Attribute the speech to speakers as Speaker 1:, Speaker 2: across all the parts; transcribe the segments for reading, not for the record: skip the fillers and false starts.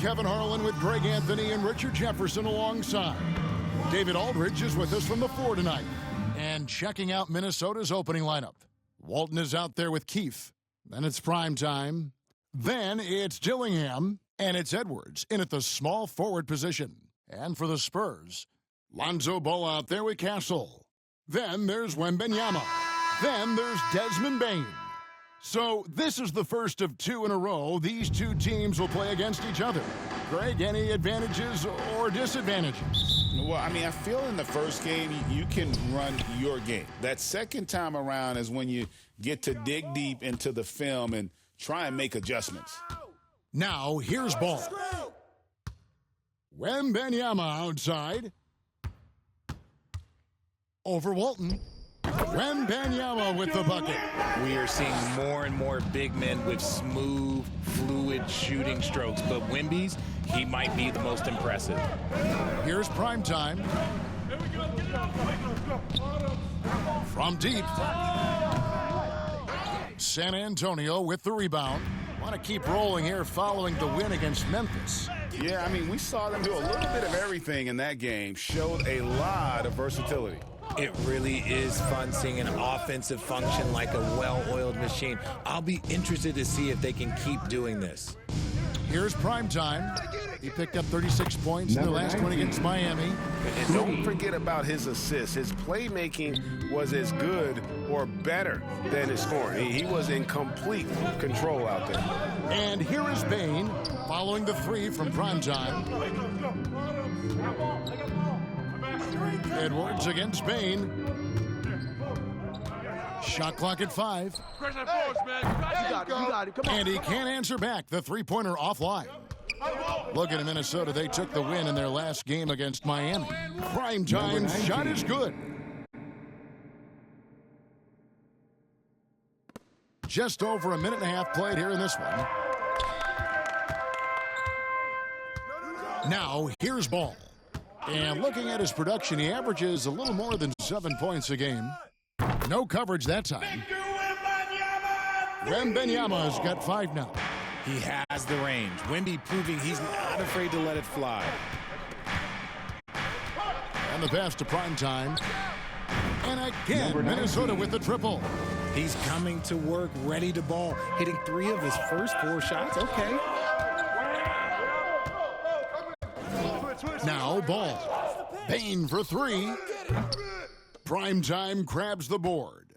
Speaker 1: Kevin Harlan with Greg Anthony and Richard Jefferson alongside. David Aldridge is with us from the floor tonight. And checking out Minnesota's opening lineup. Walton is out there with Keefe. Then it's prime time. Then it's Dillingham. And it's Edwards in at the small forward position. And for the Spurs, Lonzo Ball out there with Castle. Then there's Wembanyama. Then there's Desmond Bane. So this is the first of two in a row these two teams will play against each other. Greg, any advantages or disadvantages?
Speaker 2: Well, I mean, I feel in the first game, you can run your game. That second time around is when you get to dig deep into the film and try and make adjustments.
Speaker 1: Now, here's Ball. Wembanyama outside. Over Walton. Wembanyama with the bucket.
Speaker 3: We are seeing more and more big men with smooth, fluid shooting strokes. But Wemby's, he might be the most impressive.
Speaker 1: Here's prime time. From deep. San Antonio with the rebound. Want to keep rolling here following the win against Memphis.
Speaker 2: Yeah, I mean, we saw them do a little bit of everything in that game. Showed a lot of versatility.
Speaker 3: It really is fun seeing an offensive function like a well-oiled machine. I'll be interested to see if they can keep doing this.
Speaker 1: Here's prime time. He picked up 36 points in the last one against Miami.
Speaker 2: And don't forget about his assists. His playmaking was as good or better than his scoring. He was in complete control out there.
Speaker 1: And here is Bane following the three from prime time. Edwards against Bane. Shot clock at 5. And he can't answer back. The three-pointer offline. Looking at Minnesota, they took the win in their last game against Miami. Prime time shot is good. Just over a minute and a half played here in this one. Now, here's Ball. And looking at his production, he averages a little more than 7 points a game. No coverage that time. Wembanyama's got 5 now.
Speaker 3: He has the range. Wemby proving he's not afraid to let it fly.
Speaker 1: And the pass to prime time. And again, Minnesota with the triple.
Speaker 3: He's coming to work, ready to ball, hitting 3 of his first 4 shots. Okay.
Speaker 1: Now Ball. Bane for 3. Prime time grabs the board.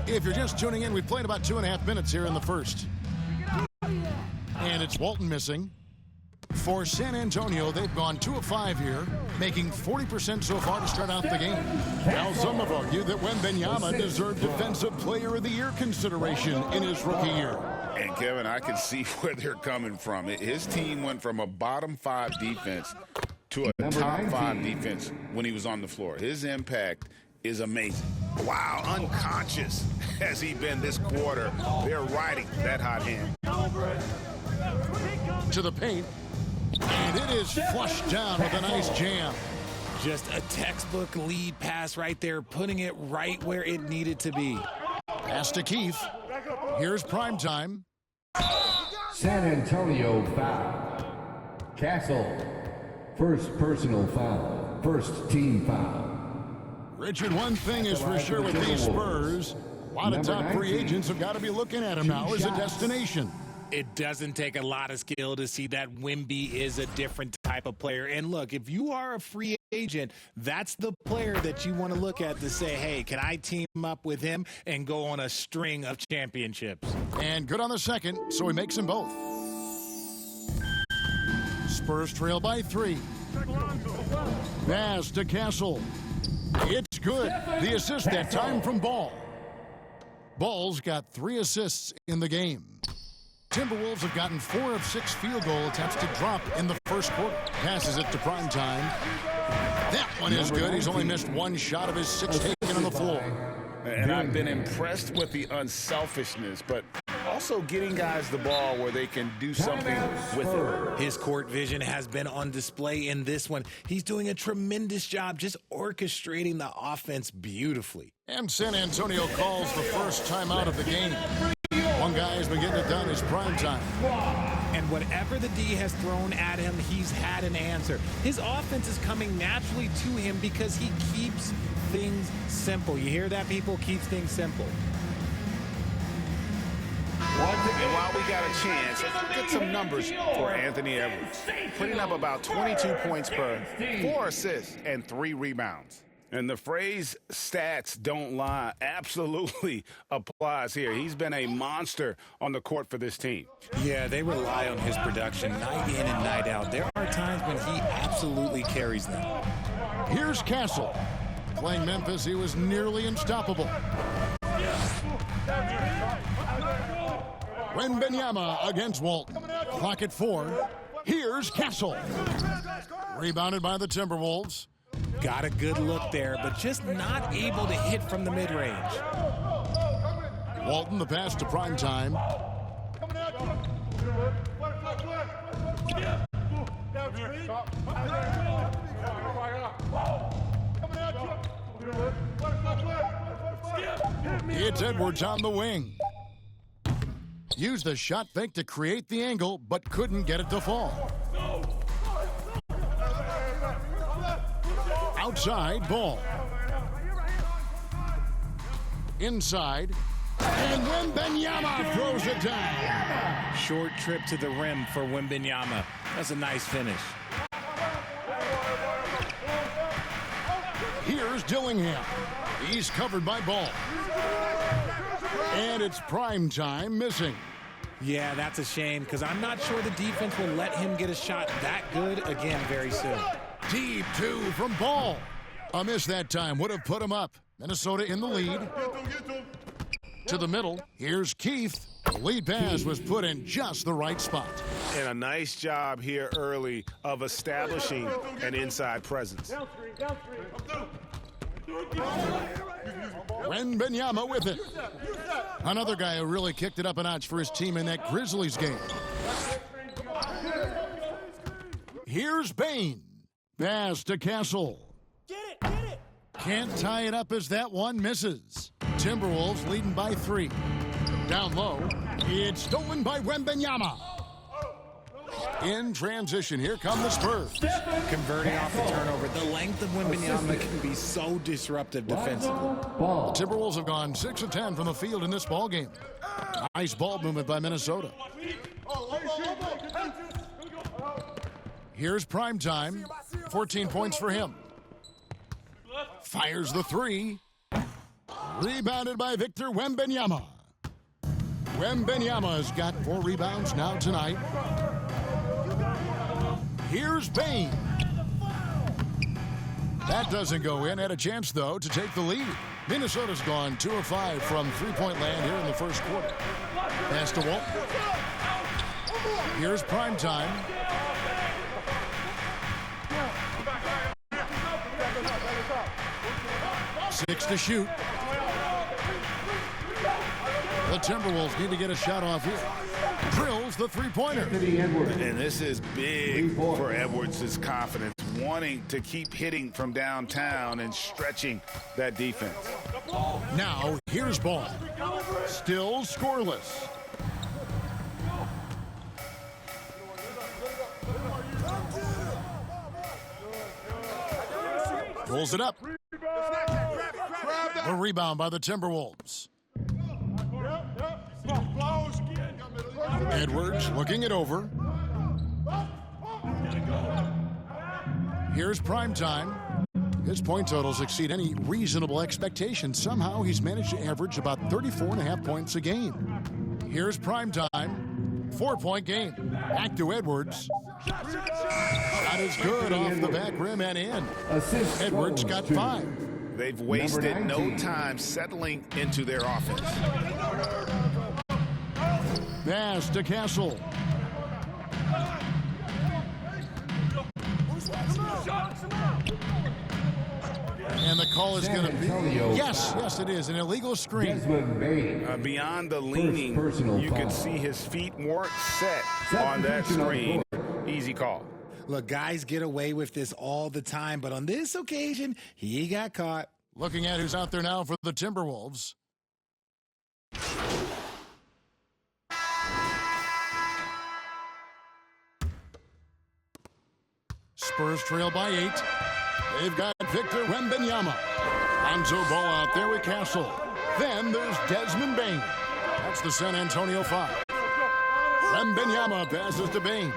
Speaker 1: If you're just tuning in, we've played about 2.5 minutes here in the first. And it's Walton missing. For San Antonio, they've gone 2 of 5 here, making 40% so far to start out the game. Now some have argued that Wembanyama deserved Defensive Player of the Year consideration in his rookie year.
Speaker 2: And Kevin, I can see where they're coming from. His team went from a bottom 5 defense to a top 5 defense when he was on the floor. His impact is amazing. Wow, unconscious has he been this quarter. They're riding that hot hand.
Speaker 1: To the paint. And it is flushed down with a nice jam.
Speaker 3: Just a textbook lead pass right there, putting it right where it needed to be.
Speaker 1: Pass to Keefe. Here's prime time.
Speaker 4: San Antonio foul. Castle. First personal foul. First team foul.
Speaker 1: Richard, one thing is for sure with these Spurs, a lot of top free agents have got to be looking at him now as a destination.
Speaker 3: It doesn't take a lot of skill to see that Wemby is a different type of player. And look, if you are a free agent, that's the player that you want to look at to say, hey, can I team up with him and go on a string of championships?
Speaker 1: And good on the second, so he makes them both. Spurs trail by 3. Pass to Castle. It's good. The assist that time from Ball. Ball's got 3 assists in the game. Timberwolves have gotten 4 of 6 field goal attempts to drop in the first quarter. Passes it to prime time. That one is good. He's only missed 1 shot of his 6 taken on the floor.
Speaker 2: And I've been impressed with the unselfishness, but also getting guys the ball where they can do something with it.
Speaker 3: His court vision has been on display in this one. He's doing a tremendous job just orchestrating the offense beautifully.
Speaker 1: And San Antonio calls the first timeout of the game. One guy has been getting it done is Prime Time.
Speaker 3: And whatever the D has thrown at him, he's had an answer. His offense is coming naturally to him because he keeps things simple. You hear that, people? Keeps things simple.
Speaker 2: And while we got a chance, let's get some numbers for Anthony Edwards. Putting up about 22 points per 4 assists and 3 rebounds. And the phrase stats don't lie absolutely applies here. He's been a monster on the court for this team.
Speaker 3: Yeah, they rely on his production night in and night out. There are times when he absolutely carries them.
Speaker 1: Here's Castle. Playing Memphis, he was nearly unstoppable. Wembanyama against Walton. Clock at 4. Here's Castle. Rebounded by the Timberwolves.
Speaker 3: Got a good look there, but just not able to hit from the mid-range.
Speaker 1: Walton, the pass to Prime Time. It's Edwards on the wing. Used the shot fake to create the angle, but couldn't get it to fall. Outside, Ball. Inside, and Wembanyama throws it down.
Speaker 3: Short trip to the rim for Wembanyama. That's a nice finish.
Speaker 1: Here's Dillingham. He's covered by Ball. And it's Prime Time missing.
Speaker 3: Yeah, that's a shame because I'm not sure the defense will let him get a shot that good again very soon.
Speaker 1: Deep 2 from Ball. A miss that time would have put him up. Minnesota in the lead. To the middle. Here's Keith. The lead pass was put in just the right spot.
Speaker 2: And a nice job here early of establishing an inside presence.
Speaker 1: Wembanyama with it. Another guy who really kicked it up a notch for his team in that Grizzlies game. Here's Bain. Pass to Castle. Can't tie it up as that one misses. Timberwolves leading by 3. Down low. It's stolen by Wembanyama. In transition, here come the Spurs.
Speaker 3: Converting off the turnover. The length of Wembanyama can be so disruptive defensively.
Speaker 1: The Timberwolves have gone 6 of 10 from the field in this ball game. Nice ball movement by Minnesota. Here's Prime Time. 14 points for him. Fires the 3. Rebounded by Victor Wembanyama. Wembanyama's got 4 rebounds now tonight. Here's Bain. That doesn't go in. Had a chance, though, to take the lead. Minnesota's gone 2 of 5 from three-point land here in the first quarter. Pass to Walton. Here's Prime Time. Six to shoot. The Timberwolves need to get a shot off here. Drills the three-pointer.
Speaker 2: And this is big for Edwards' confidence, wanting to keep hitting from downtown and stretching that defense.
Speaker 1: Now, here's Ball. Still scoreless. Pulls it up. The rebound by the Timberwolves. Edwards looking it over. Here's Prime Time. His point totals exceed any reasonable expectation. Somehow he's managed to average about 34.5 points a game. Here's Prime Time. 4-point game. Back to Edwards. Shot is good off the back rim and in. Edwards got 5.
Speaker 2: They've wasted no time settling into their offense.
Speaker 1: Pass to Castle. And the call is going to be... Yes, it is. An illegal screen.
Speaker 2: Beyond the leaning, you can see his feet weren't set on that screen. Easy call.
Speaker 3: Look, guys get away with this all the time, but on this occasion, he got caught.
Speaker 1: Looking at who's out there now for the Timberwolves. Spurs trail by 8. They've got Victor Wembanyama. Lonzo Ball out there with Castle. Then there's Desmond Bane. That's the San Antonio 5. Wembanyama passes to Bane.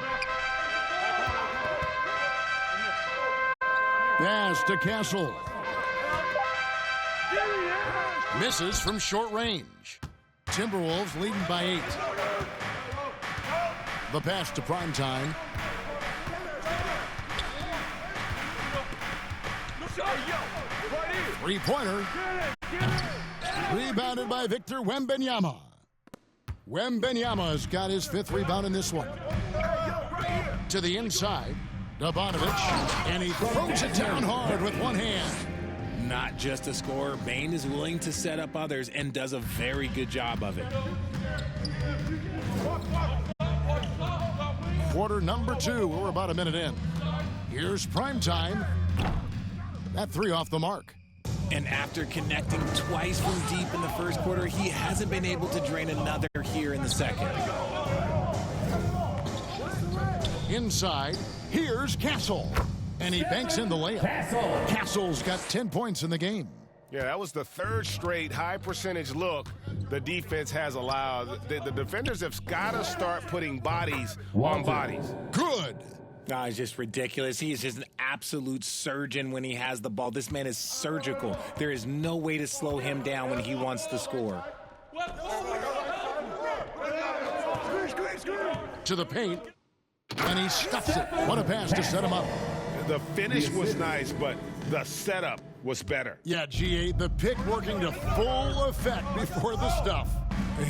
Speaker 1: Pass to Castle. Misses from short range. Timberwolves leading by 8. The pass to Primetime. Three-pointer. Rebounded by Victor Wembanyama. Wembanyama's got his 5th rebound in this one. To the inside, Bogdanovic, and he throws it down hard with one hand.
Speaker 3: Not just a scorer, Bane is willing to set up others and does a very good job of it.
Speaker 1: Quarter number 2, we're about a minute in. Here's Primetime. That 3 off the mark.
Speaker 3: And after connecting twice from deep in the first quarter, he hasn't been able to drain another here in the second.
Speaker 1: Inside, here's Castle. And he banks in the layup. Castle's got 10 points in the game.
Speaker 5: Yeah, that was the 3rd straight high-percentage look the defense has allowed. The defenders have got to start putting bodies on bodies.
Speaker 1: Good.
Speaker 3: No, it's just ridiculous. He is just an absolute surgeon when he has the ball. This man is surgical. There is no way to slow him down when he wants to score.
Speaker 1: To the paint, and he stuffs it. What a pass to set him up.
Speaker 5: The finish was nice, but the setup was better.
Speaker 1: Yeah, G8, the pick working to full effect before the stuff.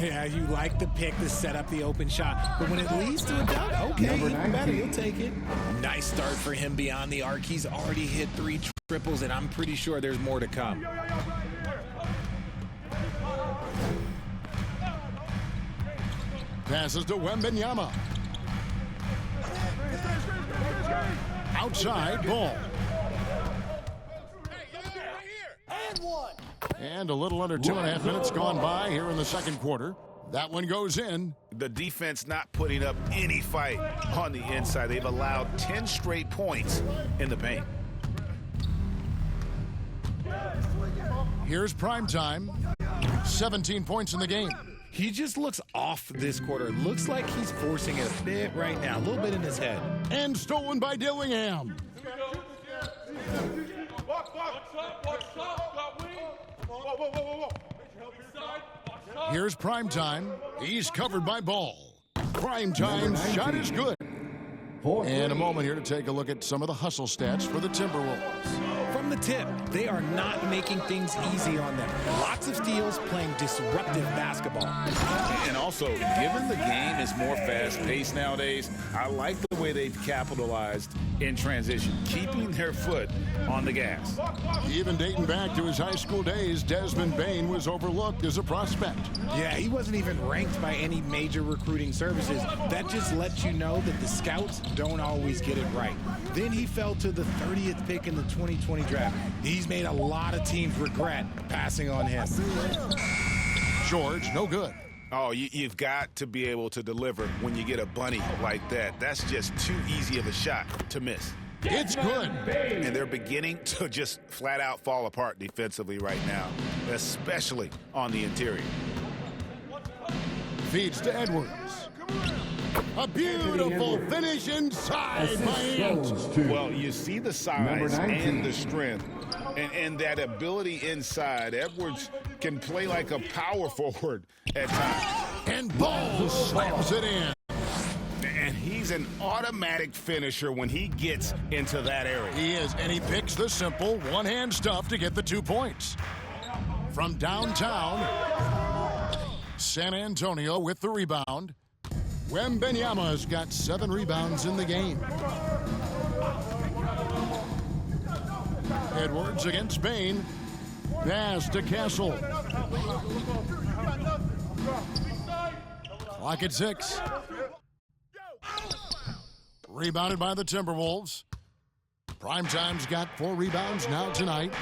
Speaker 3: Yeah, you like the pick to set up the open shot, but when it leads to a dunk, okay, even better, you'll take it. Nice start for him beyond the arc. He's already hit 3 triples, and I'm pretty sure there's more to come.
Speaker 1: Passes to Wembanyama. Outside, Ball. And a little under 2.5 minutes gone by here in the second quarter. That one goes in.
Speaker 2: The defense not putting up any fight on the inside. They've allowed 10 straight points in the paint.
Speaker 1: Here's Primetime. 17 points in the game.
Speaker 3: He just looks off this quarter. Looks like he's forcing it a bit right now, a little bit in his head.
Speaker 1: And stolen by Dillingham. Here's Primetime. He's covered by Ball. Primetime's shot is good. And a moment here to take a look at some of the hustle stats for the Timberwolves.
Speaker 3: From the tip, they are not making things easy on them. Lots of steals, playing disruptive basketball.
Speaker 2: And also, given the game is more fast-paced nowadays, I like the way they've capitalized in transition, keeping their foot on the gas.
Speaker 1: Even dating back to his high school days, Desmond Bane was overlooked as a prospect.
Speaker 3: Yeah, he wasn't even ranked by any major recruiting services. That just lets you know that the scouts don't always get it right. Then he fell to the 30th pick in the 2020 draft. He's made a lot of teams regret passing on him.
Speaker 1: George, no good.
Speaker 2: Oh, you've got to be able to deliver when you get a bunny like that. That's just too easy of a shot to miss.
Speaker 1: It's good.
Speaker 2: And they're beginning to just flat out fall apart defensively right now, especially on the interior.
Speaker 1: Feeds to Edwards. A beautiful finish inside by Ant.
Speaker 2: Well, you see the size and the strength and that ability inside. Edwards can play like a power forward at times.
Speaker 1: And Ball slams it in.
Speaker 2: And he's an automatic finisher when he gets into that area.
Speaker 1: He is, and he picks the simple one-hand stuff to get the 2 points. From downtown, San Antonio with the rebound. Wembanyama's got 7 rebounds in the game. Edwards against Bane. Pass to Castle. Clock at 6. Rebounded by the Timberwolves. Primetime's got 4 rebounds now tonight.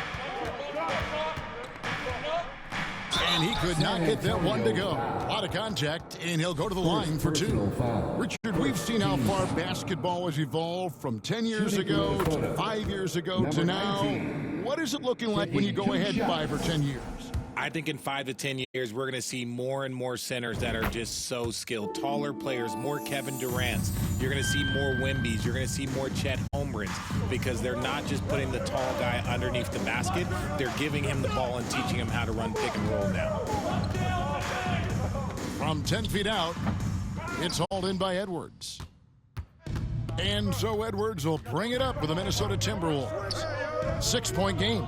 Speaker 1: And he could not get that one to go. A lot of contact, and he'll go to the line for 2. Richard Edward, we've seen how far basketball has evolved from 10 years ago to 5 years ago to now. What is it looking like when you go ahead 5 or 10 years?
Speaker 3: I think in 5 to 10 years, we're going to see more and more centers that are just so skilled. Taller players, more Kevin Durant's. You're going to see more Wembys. You're going to see more Chet Holmgrens because they're not just putting the tall guy underneath the basket. They're giving him the ball and teaching him how to run pick and roll now.
Speaker 1: From 10 feet out, it's hauled in by Edwards. And so Edwards will bring it up with the Minnesota Timberwolves. 6-point game.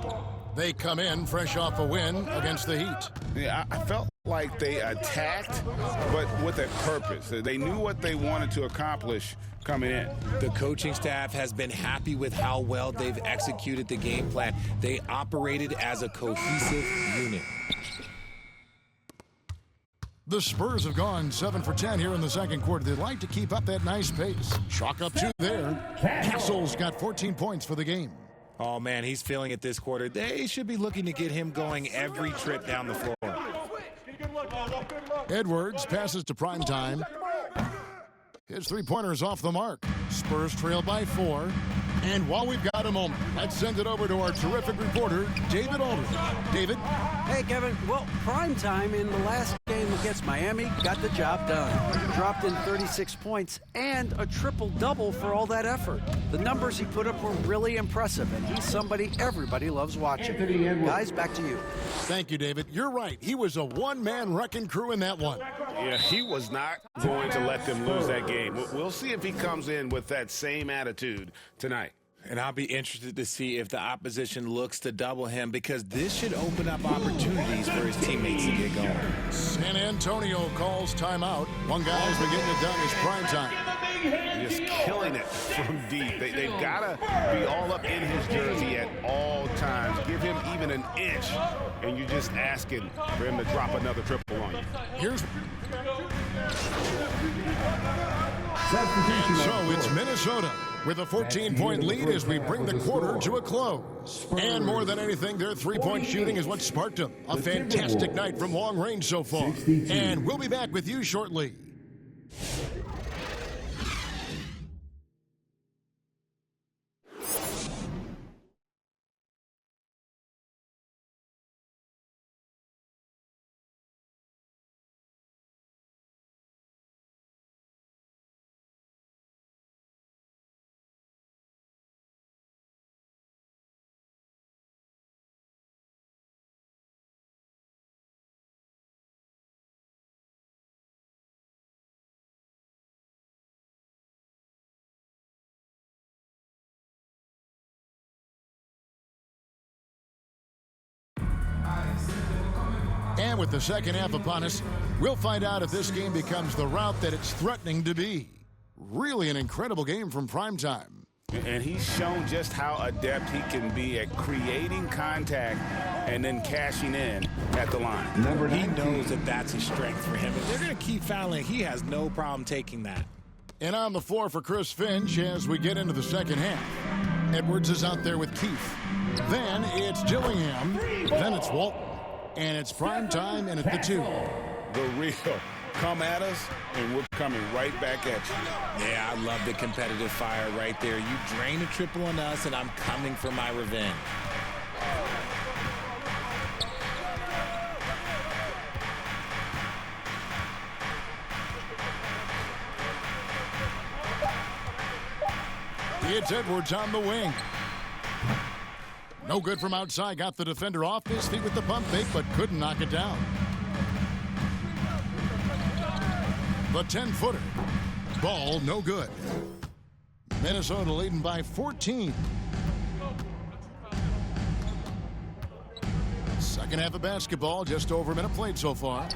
Speaker 1: They come in fresh off a win against the Heat.
Speaker 2: Yeah, I felt like they attacked, but with a purpose. They knew what they wanted to accomplish coming in.
Speaker 3: The coaching staff has been happy with how well they've executed the game plan. They operated as a cohesive unit.
Speaker 1: The Spurs have gone 7 for 10 here in the second quarter. They'd like to keep up that nice pace. Chalk up 2 there. Castle's got 14 points for the game.
Speaker 3: Oh, man, he's feeling it this quarter. They should be looking to get him going every trip down the floor.
Speaker 1: Edwards passes to Primetime. His three-pointer is off the mark. Spurs trail by 4. And while we've got a moment, let's send it over to our terrific reporter, David Aldridge. David?
Speaker 6: Hey, Kevin. Well, Primetime in the last game against Miami got the job done. Dropped in 36 points and a triple-double for all that effort. The numbers he put up were really impressive, and he's somebody everybody loves watching. Guys, back to you.
Speaker 1: Thank you, David. You're right. He was a one-man wrecking crew in that one.
Speaker 5: Yeah, he was not going to let them lose that game. We'll see if he comes in with that same attitude tonight.
Speaker 3: And I'll be interested to see if the opposition looks to double him because this should open up opportunities for his teammates to get going.
Speaker 1: San Antonio calls timeout. One guy's been getting it done is Primetime.
Speaker 5: Just killing it from deep. They've got to be all up in his jersey at all times. Give him even an inch, and you're just asking for him to drop another triple on you.
Speaker 1: Here's... And so it's Minnesota with a 14-point lead as we bring the quarter to a close. And more than anything, their three-point shooting is what sparked them. A fantastic night from long range so far. And we'll be back with you shortly. And with the second half upon us, we'll find out if this game becomes the route that it's threatening to be. Really an incredible game from Primetime.
Speaker 2: And he's shown just how adept he can be at creating contact and then cashing in at the line.
Speaker 3: He knows that that's a strength for him. If they're going to keep fouling, he has no problem taking that.
Speaker 1: And on the floor for Chris Finch as we get into the second half. Edwards is out there with Keith. Then it's Dillingham. Then it's Walton. And it's Primetime, and it's the 2.
Speaker 2: The real come at us, and we're coming right back at you.
Speaker 3: Yeah, I love the competitive fire right there. You drain a triple on us, and I'm coming for my revenge.
Speaker 1: It's Edwards on the wing. No good from outside. Got the defender off his feet with the pump fake, but couldn't knock it down. The 10-footer. Ball no good. Minnesota leading by 14. Second half of basketball, just over a minute played so far.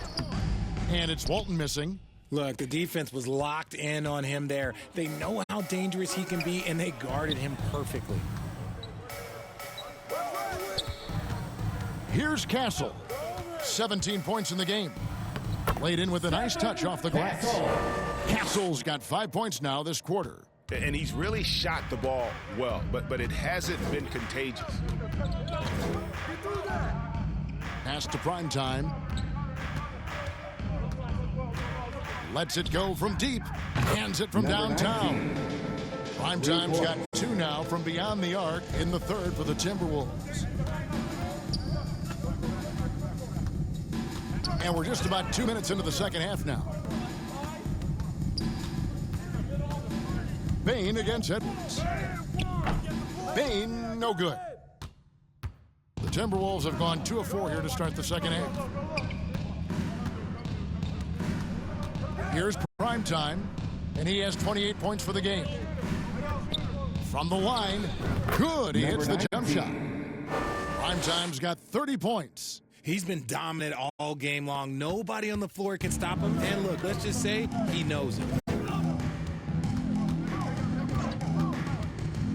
Speaker 1: And it's Walton missing.
Speaker 3: Look, the defense was locked in on him there. They know how dangerous he can be, and they guarded him perfectly.
Speaker 1: Here's Castle. 17 points in the game. Laid in with a nice touch off the glass. Castle's got 5 points now this quarter.
Speaker 5: And he's really shot the ball well, but it hasn't been contagious.
Speaker 1: Pass to Primetime. Lets it go from deep. Hands it from downtown. Primetime's got 2 now from beyond the arc in the third for the Timberwolves. And we're just about 2 minutes into the second half now. Bane against Edwards. Bane, no good. The Timberwolves have gone 2 of 4 here to start the second half. Here's Primetime, and he has 28 points for the game. From the line, good. He hits the jump shot. Primetime's got 30 points.
Speaker 3: He's been dominant all game long. Nobody on the floor can stop him. And look, let's just say he knows it.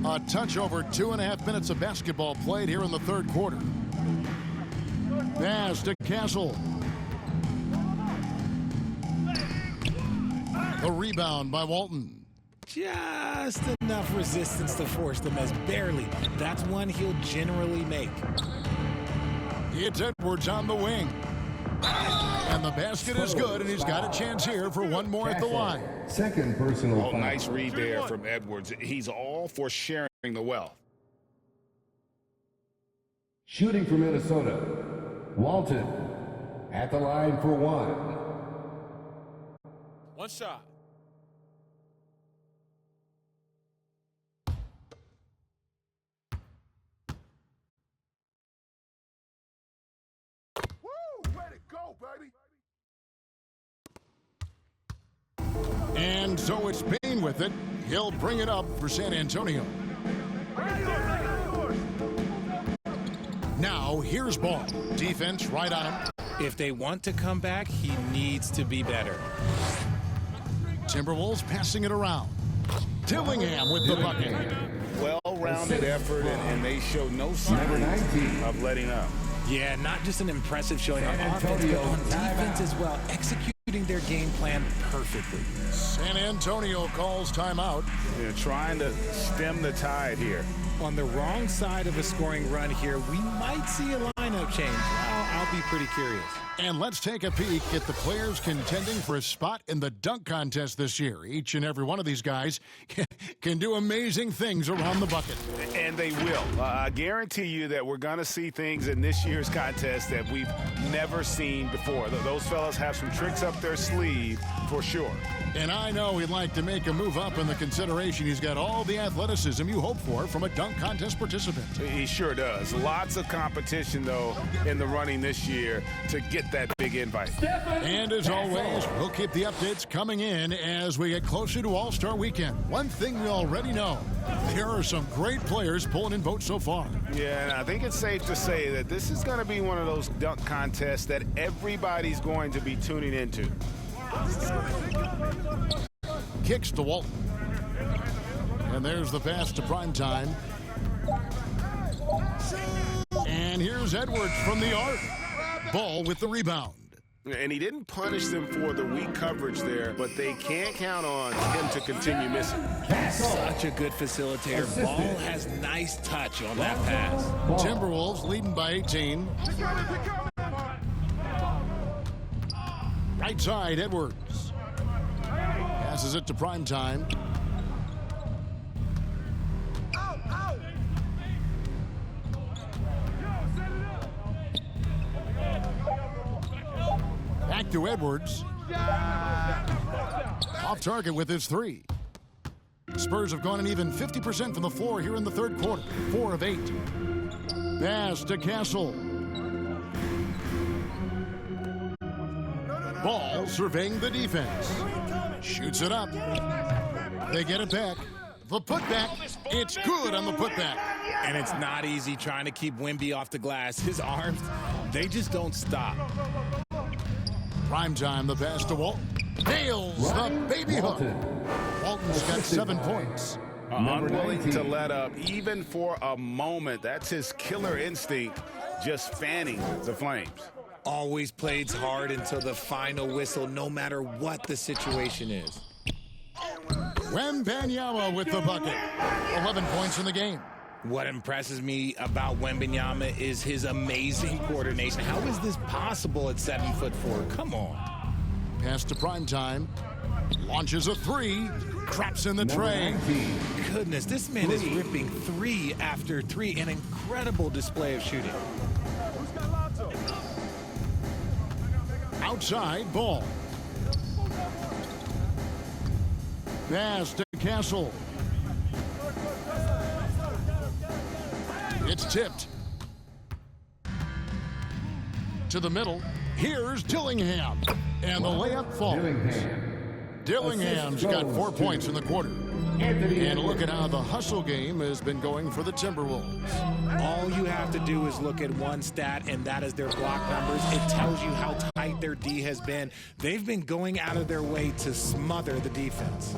Speaker 1: A touch over 2.5 minutes of basketball played here in the third quarter. Pass to Castle. The rebound by Walton.
Speaker 3: Just enough resistance to force the miss. Barely. That's one he'll generally make.
Speaker 1: It's Edwards on the wing. And the basket is good, and he's got a chance here for one more at the line.
Speaker 4: Second personal
Speaker 2: Oh,
Speaker 4: foul.
Speaker 2: nice read there from Edwards. He's all for sharing the wealth.
Speaker 4: Shooting for Minnesota, Walton at the line for 1.
Speaker 3: One shot.
Speaker 1: And so it's Bane with it. He'll bring it up for San Antonio. Now, here's Ball. Defense right on him.
Speaker 3: If they want to come back, he needs to be better.
Speaker 1: Timberwolves passing it around. Dillingham with the bucket.
Speaker 2: Well-rounded effort, and they show no signs
Speaker 4: 19.
Speaker 2: of letting up.
Speaker 3: Yeah, not just an impressive showing on
Speaker 4: San
Speaker 3: offense, but
Speaker 4: Antonio
Speaker 3: on defense as well. Executing their game plan perfectly.
Speaker 1: San Antonio calls timeout.
Speaker 2: They're trying to stem the tide here.
Speaker 3: On the wrong side of a scoring run here, we might see a lineup change. I'll be pretty curious.
Speaker 1: And let's take a peek at the players contending for a spot in the dunk contest this year. Each and every one of these guys can do amazing things around the bucket.
Speaker 5: And they will. I guarantee you that we're going to see things in this year's contest that we've never seen before. Those fellas have some tricks up their sleeve for sure.
Speaker 1: And I know he'd like to make a move up in the consideration. He's got all the athleticism you hope for from a dunk contest participant.
Speaker 5: He sure does. Lots of competition, though, in the running this year to get that big invite.
Speaker 1: And as always, we'll keep the updates coming in as we get closer to All-Star Weekend. One thing we already know, there are some great players pulling in votes so far.
Speaker 5: Yeah, and I think it's safe to say that this is going to be one of those dunk contests that everybody's going to be tuning into.
Speaker 1: Kicks to Walton. And there's the pass to Primetime. And here's Edwards from the arc. Ball with the rebound.
Speaker 5: And he didn't punish them for the weak coverage there, but they can't count on him to continue missing.
Speaker 3: Such a good facilitator. Ball has nice touch on that pass.
Speaker 1: Timberwolves leading by 18. Right side, Edwards. Passes it to Primetime. Back to Edwards. Off target with his 3. Spurs have gone an even 50% from the floor here in the third quarter. 4 of 8. Pass to Castle. Ball surveying the defense. Shoots it up. They get it back. The putback. It's good on the putback.
Speaker 3: And it's not easy trying to keep Wemby off the glass. His arms, they just don't stop.
Speaker 1: Primetime, the pass to Walton. Nails the baby hook. Walton's got 7 points.
Speaker 5: Unwilling to let up, even for a moment. That's his killer instinct, just fanning the flames.
Speaker 3: Always plays hard until the final whistle, no matter what the situation is.
Speaker 1: Wembanyama with the bucket. 11 points in the game.
Speaker 3: What impresses me about Wembanyama is his amazing coordination. How is this possible at 7'4"? Come on.
Speaker 1: Pass to Primetime. Launches a three. Traps in the tray.
Speaker 3: Goodness, this man is ripping 3 after 3. An incredible display of shooting.
Speaker 1: Outside Ball. Pass to Castle. It's tipped. To the middle. Here's Dillingham. And the layup falls. Dillingham's got 4 points in the quarter. And look at how the hustle game has been going for the Timberwolves.
Speaker 3: All you have to do is look at one stat, and that is their block numbers. It tells you how tight their D has been. They've been going out of their way to smother the defense.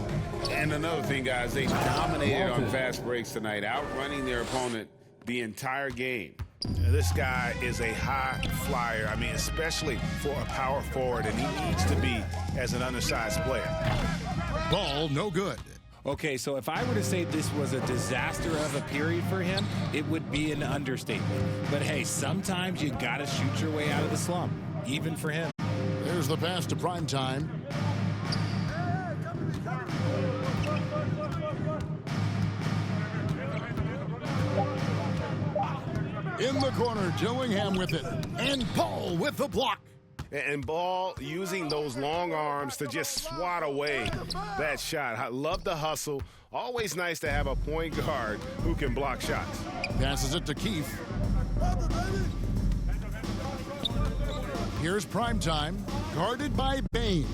Speaker 2: And another thing, guys, they dominated on fast breaks tonight, outrunning their opponent the entire game.
Speaker 5: This guy is a high flyer. I mean, especially for a power forward, and he needs to be as an undersized player.
Speaker 1: Ball no good.
Speaker 3: Okay, so if I were to say this was a disaster of a period for him, it would be an understatement. But hey, sometimes you gotta shoot your way out of the slump, even for him.
Speaker 1: There's the pass to Primetime. In the corner, Dillingham with it. And Paul with the block.
Speaker 5: And Ball using those long arms to just swat away that shot. I love the hustle. Always nice to have a point guard who can block shots.
Speaker 1: Passes it to Keith. Here's Primetime, guarded by Bane.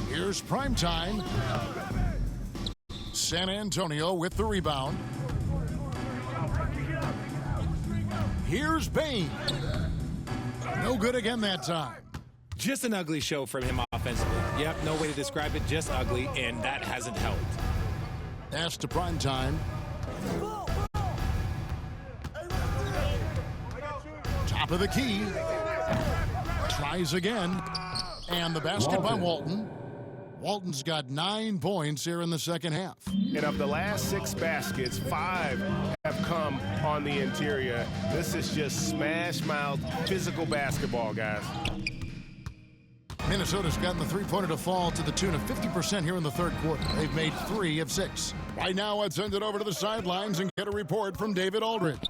Speaker 1: Here's Primetime. San Antonio with the rebound. Here's Bane. No good again that time.
Speaker 3: Just an ugly show from him offensively. Yep, no way to describe it, just ugly, and that hasn't helped.
Speaker 1: Pass to Primetime. Top of the key. Tries again. And the basket by Walton. Walton's got 9 points here in the second half.
Speaker 5: And of the last 6 baskets, 5 have come on the interior. This is just smash-mouth physical basketball, guys.
Speaker 1: Minnesota's gotten the three-pointer to fall to the tune of 50% here in the third quarter. They've made 3 of 6. Right now, let's send it over to the sidelines and get a report from David Aldridge.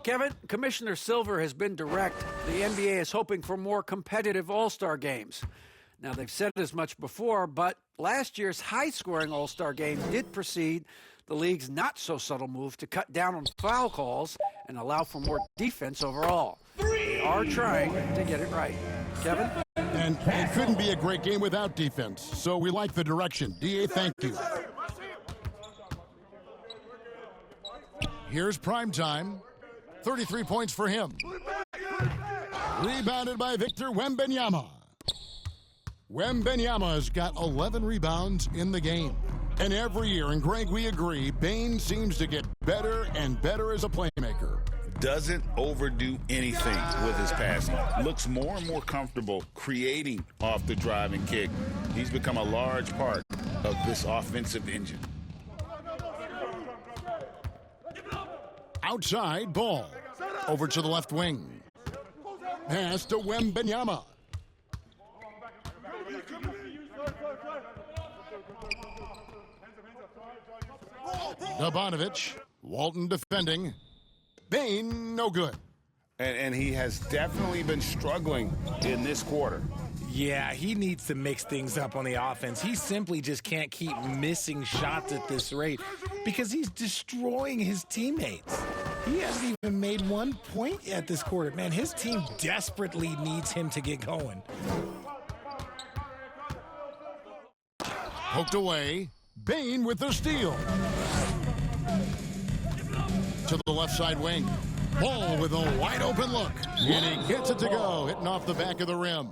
Speaker 6: Kevin, Commissioner Silver has been direct. The NBA is hoping for more competitive All-Star games. Now, they've said as much before, but last year's high-scoring All-Star game did precede the league's not-so-subtle move to cut down on foul calls and allow for more defense overall. They are trying to get it right. Kevin?
Speaker 1: And it couldn't be a great game without defense, so we like the direction. DA, thank you. Here's Primetime. 33 points for him. Rebounded by Victor Wembanyama. Wembanyama's got 11 rebounds in the game. And every year, and Greg, we agree, Bane seems to get better and better as a playmaker.
Speaker 2: Doesn't overdo anything with his passing. Looks more and more comfortable creating off the driving kick. He's become a large part of this offensive engine.
Speaker 1: Outside Ball. Over to the left wing. Pass to Wembanyama. Dobanovich. Walton defending. Bane, no good.
Speaker 5: And he has definitely been struggling in this quarter.
Speaker 3: Yeah, he needs to mix things up on the offense. He simply just can't keep missing shots at this rate because he's destroying his teammates. He hasn't even made 1 point yet this quarter. Man, his team desperately needs him to get going.
Speaker 1: Poked away. Bane with the steal. To the left side wing. Ball with a wide open look. And he gets it to go, hitting off the back of the rim.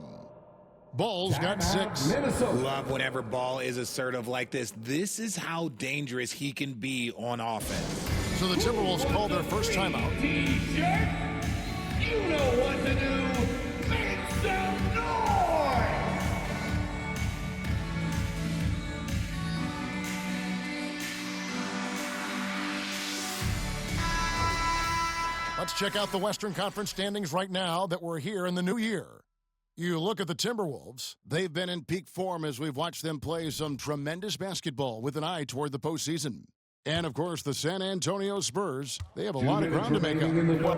Speaker 1: Ball's got 6.
Speaker 3: Love whenever Ball is assertive like this. This is how dangerous he can be on offense.
Speaker 1: So the Timberwolves call their first timeout.
Speaker 7: You know what to do. Make some noise!
Speaker 1: Let's check out the Western Conference standings right now that we're here in the new year. You look at the Timberwolves. They've been in peak form as we've watched them play some tremendous basketball with an eye toward the postseason. And, of course, the San Antonio Spurs. They have a lot of ground to make up.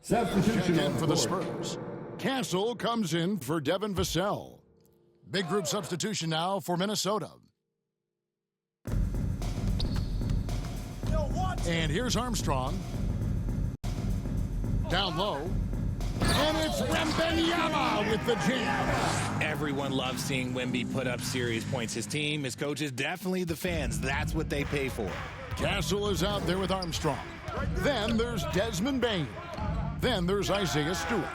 Speaker 4: Substitution
Speaker 1: Check in for the Spurs. Castle comes in for Devin Vassell. Big group substitution now for Minnesota. And here's Armstrong. Down low. And it's Wembanyama with the jam.
Speaker 3: Everyone loves seeing Wemby put up serious points. His team, his coaches, definitely the fans. That's what they pay for.
Speaker 1: Castle is out there with Armstrong. Then there's Desmond Bain. Then there's Isaiah Stewart.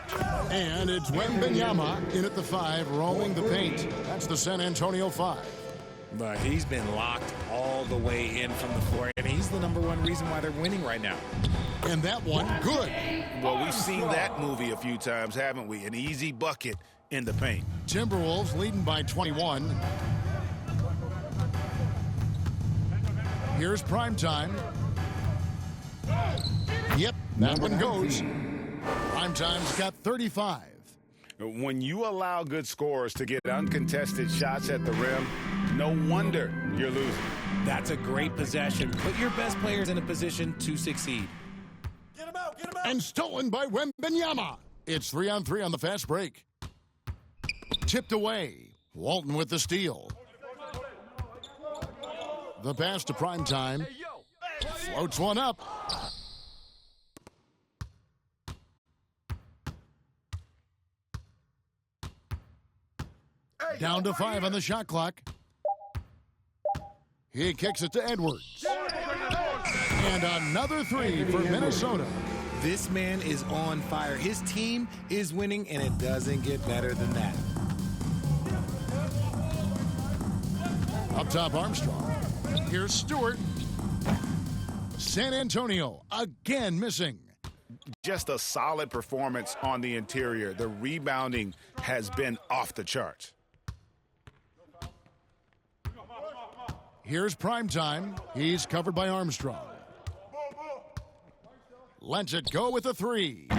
Speaker 1: And it's Wembanyama in at the 5, roaming the paint. That's the San Antonio 5.
Speaker 3: But he's been locked all the way in from the floor, and he's the #1 reason why they're winning right now.
Speaker 1: And that one, good.
Speaker 2: Well, we've seen that movie a few times, haven't we? An easy bucket in the paint.
Speaker 1: Timberwolves leading by 21. Here's Primetime. Yep, that one goes. Primetime's got 35.
Speaker 2: When you allow good scorers to get uncontested shots at the rim, no wonder you're losing.
Speaker 3: That's a great possession. Put your best players in a position to succeed.
Speaker 7: Get him out, get him out.
Speaker 1: And stolen by Wembanyama. It's 3-on-3 on the fast break. Tipped away. Walton with the steal. The pass to Primetime. Floats one up. Down to 5 on the shot clock. He kicks it to Edwards. And another 3 for Minnesota.
Speaker 3: This man is on fire. His team is winning, and it doesn't get better than that.
Speaker 1: Up top, Armstrong. Here's Stewart. San Antonio again missing.
Speaker 2: Just a solid performance on the interior. The rebounding has been off the charts.
Speaker 1: Here's Primetime. He's covered by Armstrong. Lets it go with a 3.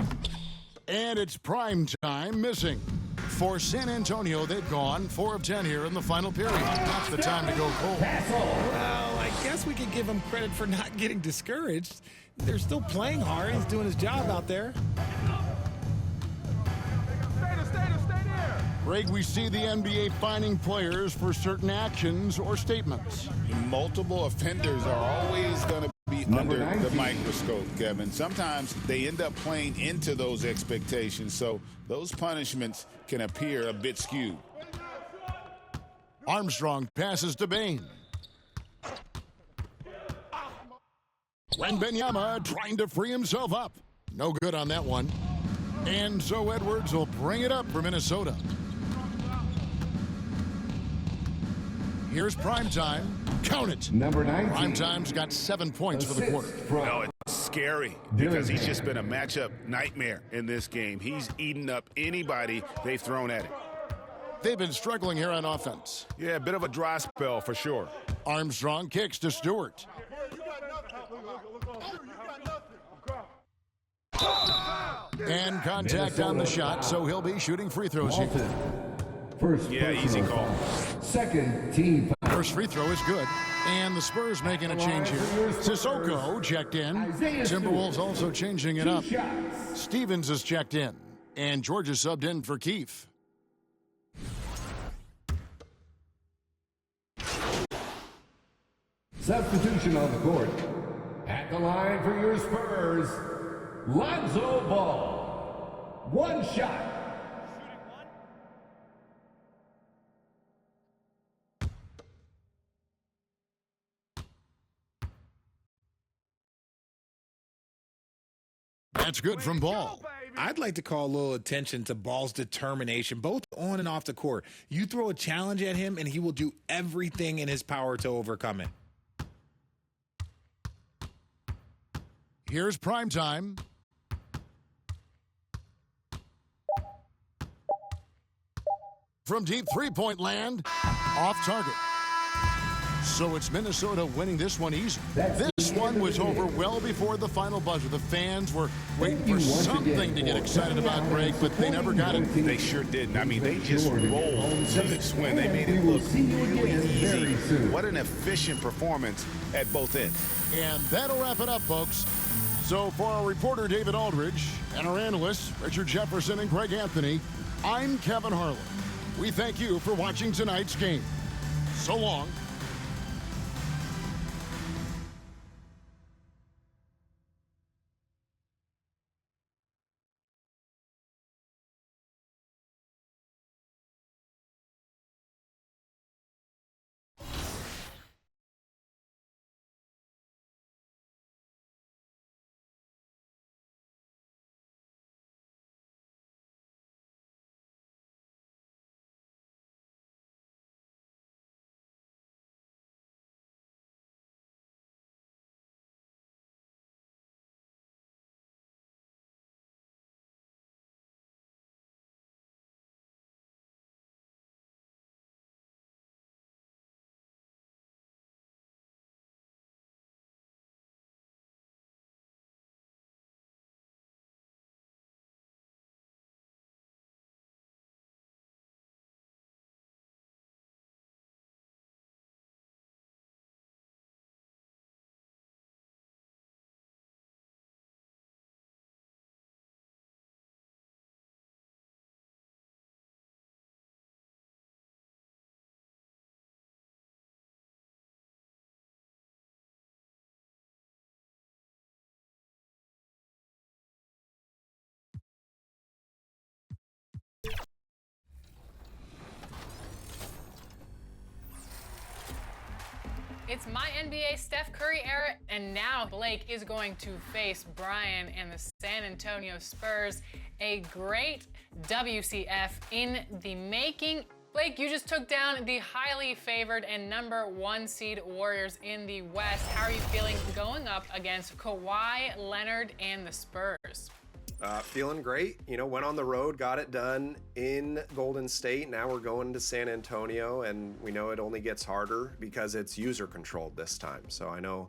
Speaker 1: And it's Primetime missing. For San Antonio, they've gone 4 of 10 here in the final period. That's the time to go cold.
Speaker 3: Well, I guess we could give him credit for not getting discouraged. They're still playing hard. He's doing his job out there.
Speaker 1: Greg, we see the NBA fining players for certain actions or statements.
Speaker 2: Multiple offenders are always going to be under the microscope, Kevin. Sometimes they end up playing into those expectations, so those punishments can appear a bit skewed.
Speaker 1: Armstrong passes to Bain. Wembanyama trying to free himself up. No good on that one. And so Edwards will bring it up for Minnesota. Here's Primetime. Count it.
Speaker 4: Number 19.
Speaker 1: Primetime's got 7 points for the quarter.
Speaker 2: No, it's scary because he's just been a matchup nightmare in this game. He's eaten up anybody they've thrown at him.
Speaker 1: They've been struggling here on offense.
Speaker 5: Yeah, a bit of a dry spell for sure.
Speaker 1: Armstrong kicks to Stewart. And contact on the shot, so he'll be shooting free throws here.
Speaker 4: First
Speaker 5: easy call.
Speaker 4: Second team.
Speaker 1: First free throw is good. And the Spurs making a change here. Sissoko checked in. Timberwolves also changing it up. Stevens is checked in. And Georgia subbed in for Keefe.
Speaker 4: Substitution on the court. At the line for your Spurs, Lonzo Ball. One shot.
Speaker 1: That's good from Ball.
Speaker 3: I'd like to call a little attention to Ball's determination, both on and off the court. You throw a challenge at him, and he will do everything in his power to overcome it.
Speaker 1: Here's Primetime. From deep three-point land, off target. So it's Minnesota winning this one easy. This one was over well before the final buzzer. The fans were waiting for something to get excited about, Greg, but they never got it.
Speaker 2: They sure didn't. I mean, they just rolled to this win. They made it look really easy. What an efficient performance at both ends.
Speaker 1: And that'll wrap it up, folks. So for our reporter, David Aldridge, and our analysts, Richard Jefferson and Greg Anthony, I'm Kevin Harlan. We thank you for watching tonight's game. So long.
Speaker 8: It's my NBA Steph Curry era, and now Blake is going to face Brian and the San Antonio Spurs. A great WCF in the making. Blake, you just took down the highly favored and #1 seed Warriors in the West. How are you feeling going up against Kawhi Leonard and the Spurs?
Speaker 9: Feeling great. You know, went on the road, got it done in Golden State. Now we're going to San Antonio, and we know it only gets harder because it's user controlled this time. So I know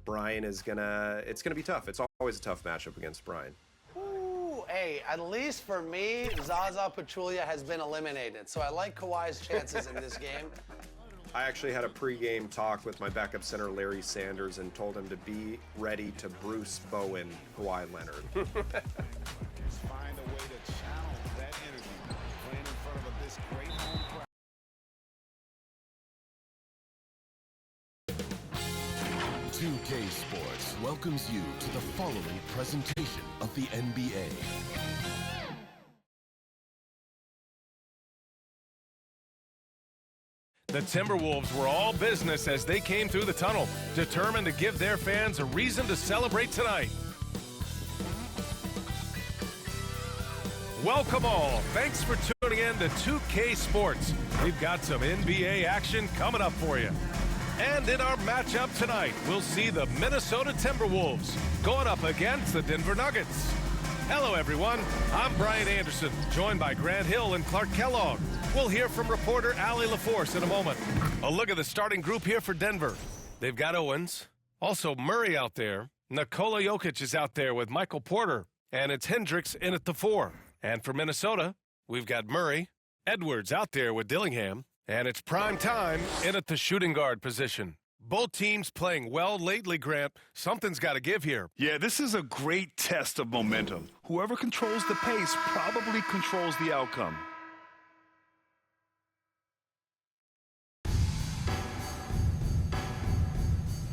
Speaker 9: Brian is it's gonna be tough. It's always a tough matchup against Brian.
Speaker 10: Ooh, hey, at least for me, Zaza Pachulia has been eliminated. So I like Kawhi's chances in this game.
Speaker 9: I actually had a pregame talk with my backup center, Larry Sanders, and told him to be ready to Bruce Bowen Kawhi Leonard.
Speaker 2: Find a way to channel that energy, playing in front of this great home crowd.
Speaker 11: 2K Sports welcomes you to the following presentation of the NBA.
Speaker 12: The Timberwolves were all business as they came through the tunnel, determined to give their fans a reason to celebrate tonight. Welcome all. Thanks for tuning in to 2K Sports. We've got some NBA action coming up for you. And in our matchup tonight, we'll see the Minnesota Timberwolves going up against the Denver Nuggets. Hello, everyone. I'm Brian Anderson, joined by Grant Hill and Clark Kellogg. We'll hear from reporter Allie LaForce in a moment. A look at the starting group here for Denver. They've got Owens, also Murray out there. Nikola Jokic is out there with Michael Porter, and it's Hendricks in at the 4. And for Minnesota, we've got Murray, Edwards out there with Dillingham, and it's prime time in at the shooting guard position. Both teams playing well lately, Grant. Something's got to give here.
Speaker 13: Yeah, this is a great test of momentum. Whoever controls the pace probably controls the outcome.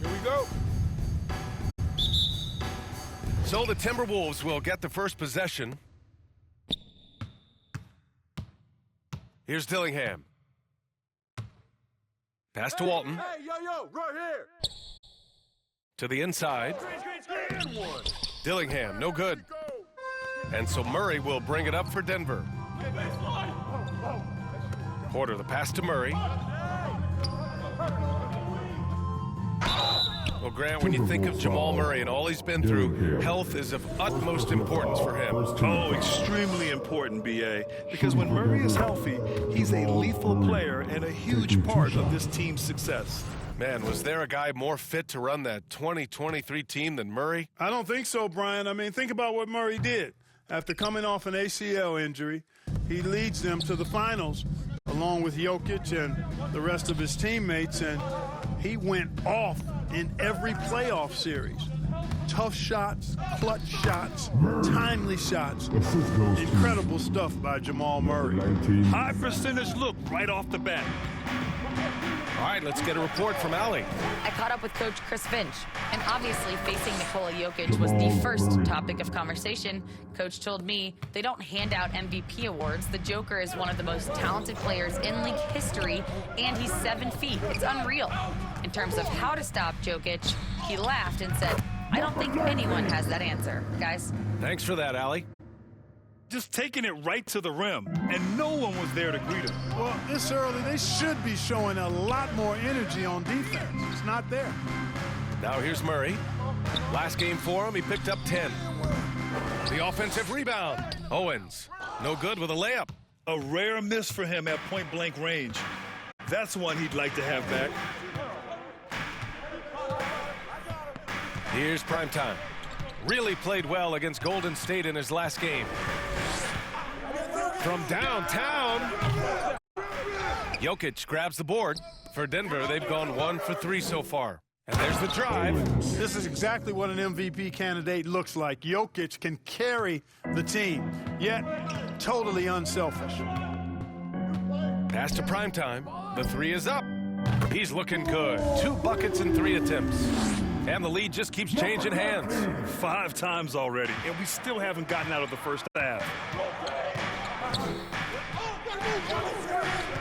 Speaker 12: Here we go. So the Timberwolves will get the first possession. Here's Dillingham. Pass to Walton.
Speaker 7: Hey, yo, right here.
Speaker 12: To the inside. Dillingham, no good. And so Murray will bring it up for Denver. Porter, the pass to Murray. Well, Grant, when you think of Jamal Murray and all he's been through, health is of utmost importance for him.
Speaker 13: Oh, extremely important, B.A., because when Murray is healthy, he's a lethal player and a huge part of this team's success.
Speaker 12: Man, was there a guy more fit to run that 2023 team than Murray?
Speaker 14: I don't think so, Brian. I mean, think about what Murray did. After coming off an ACL injury, he leads them to the finals along with Jokic and the rest of his teammates, and he went off in every playoff series. Tough shots, clutch shots, timely shots. Incredible stuff by Jamal Murray.
Speaker 13: High percentage look right off the bat.
Speaker 12: All right, let's get a report from Allie.
Speaker 15: I caught up with Coach Chris Finch, and obviously facing Nikola Jokic was the first topic of conversation. Coach told me they don't hand out MVP awards. The Joker is one of the most talented players in league history, and he's 7 feet. It's unreal. In terms of how to stop Jokic, he laughed and said, I don't think anyone has that answer, guys.
Speaker 12: Thanks for that, Allie.
Speaker 13: Just taking it right to the rim, and no one was there to greet him.
Speaker 14: Well, this early, they should be showing a lot more energy on defense. It's not there.
Speaker 12: Now here's Murray. Last game for him, he picked up 10. The offensive rebound. Owens, no good with a layup.
Speaker 13: A rare miss for him at point-blank range. That's one he'd like to have back.
Speaker 12: Here's Primetime. Really played well against Golden State in his last game. From downtown, Jokic grabs the board. For Denver, they've gone 1 for 3 so far. And there's the drive.
Speaker 14: This is exactly what an MVP candidate looks like. Jokic can carry the team, yet totally unselfish.
Speaker 12: Pass to Primetime. The 3 is up. He's looking good. 2 buckets in 3 attempts. And the lead just keeps changing hands.
Speaker 13: 5 times already, and we still haven't gotten out of the first half.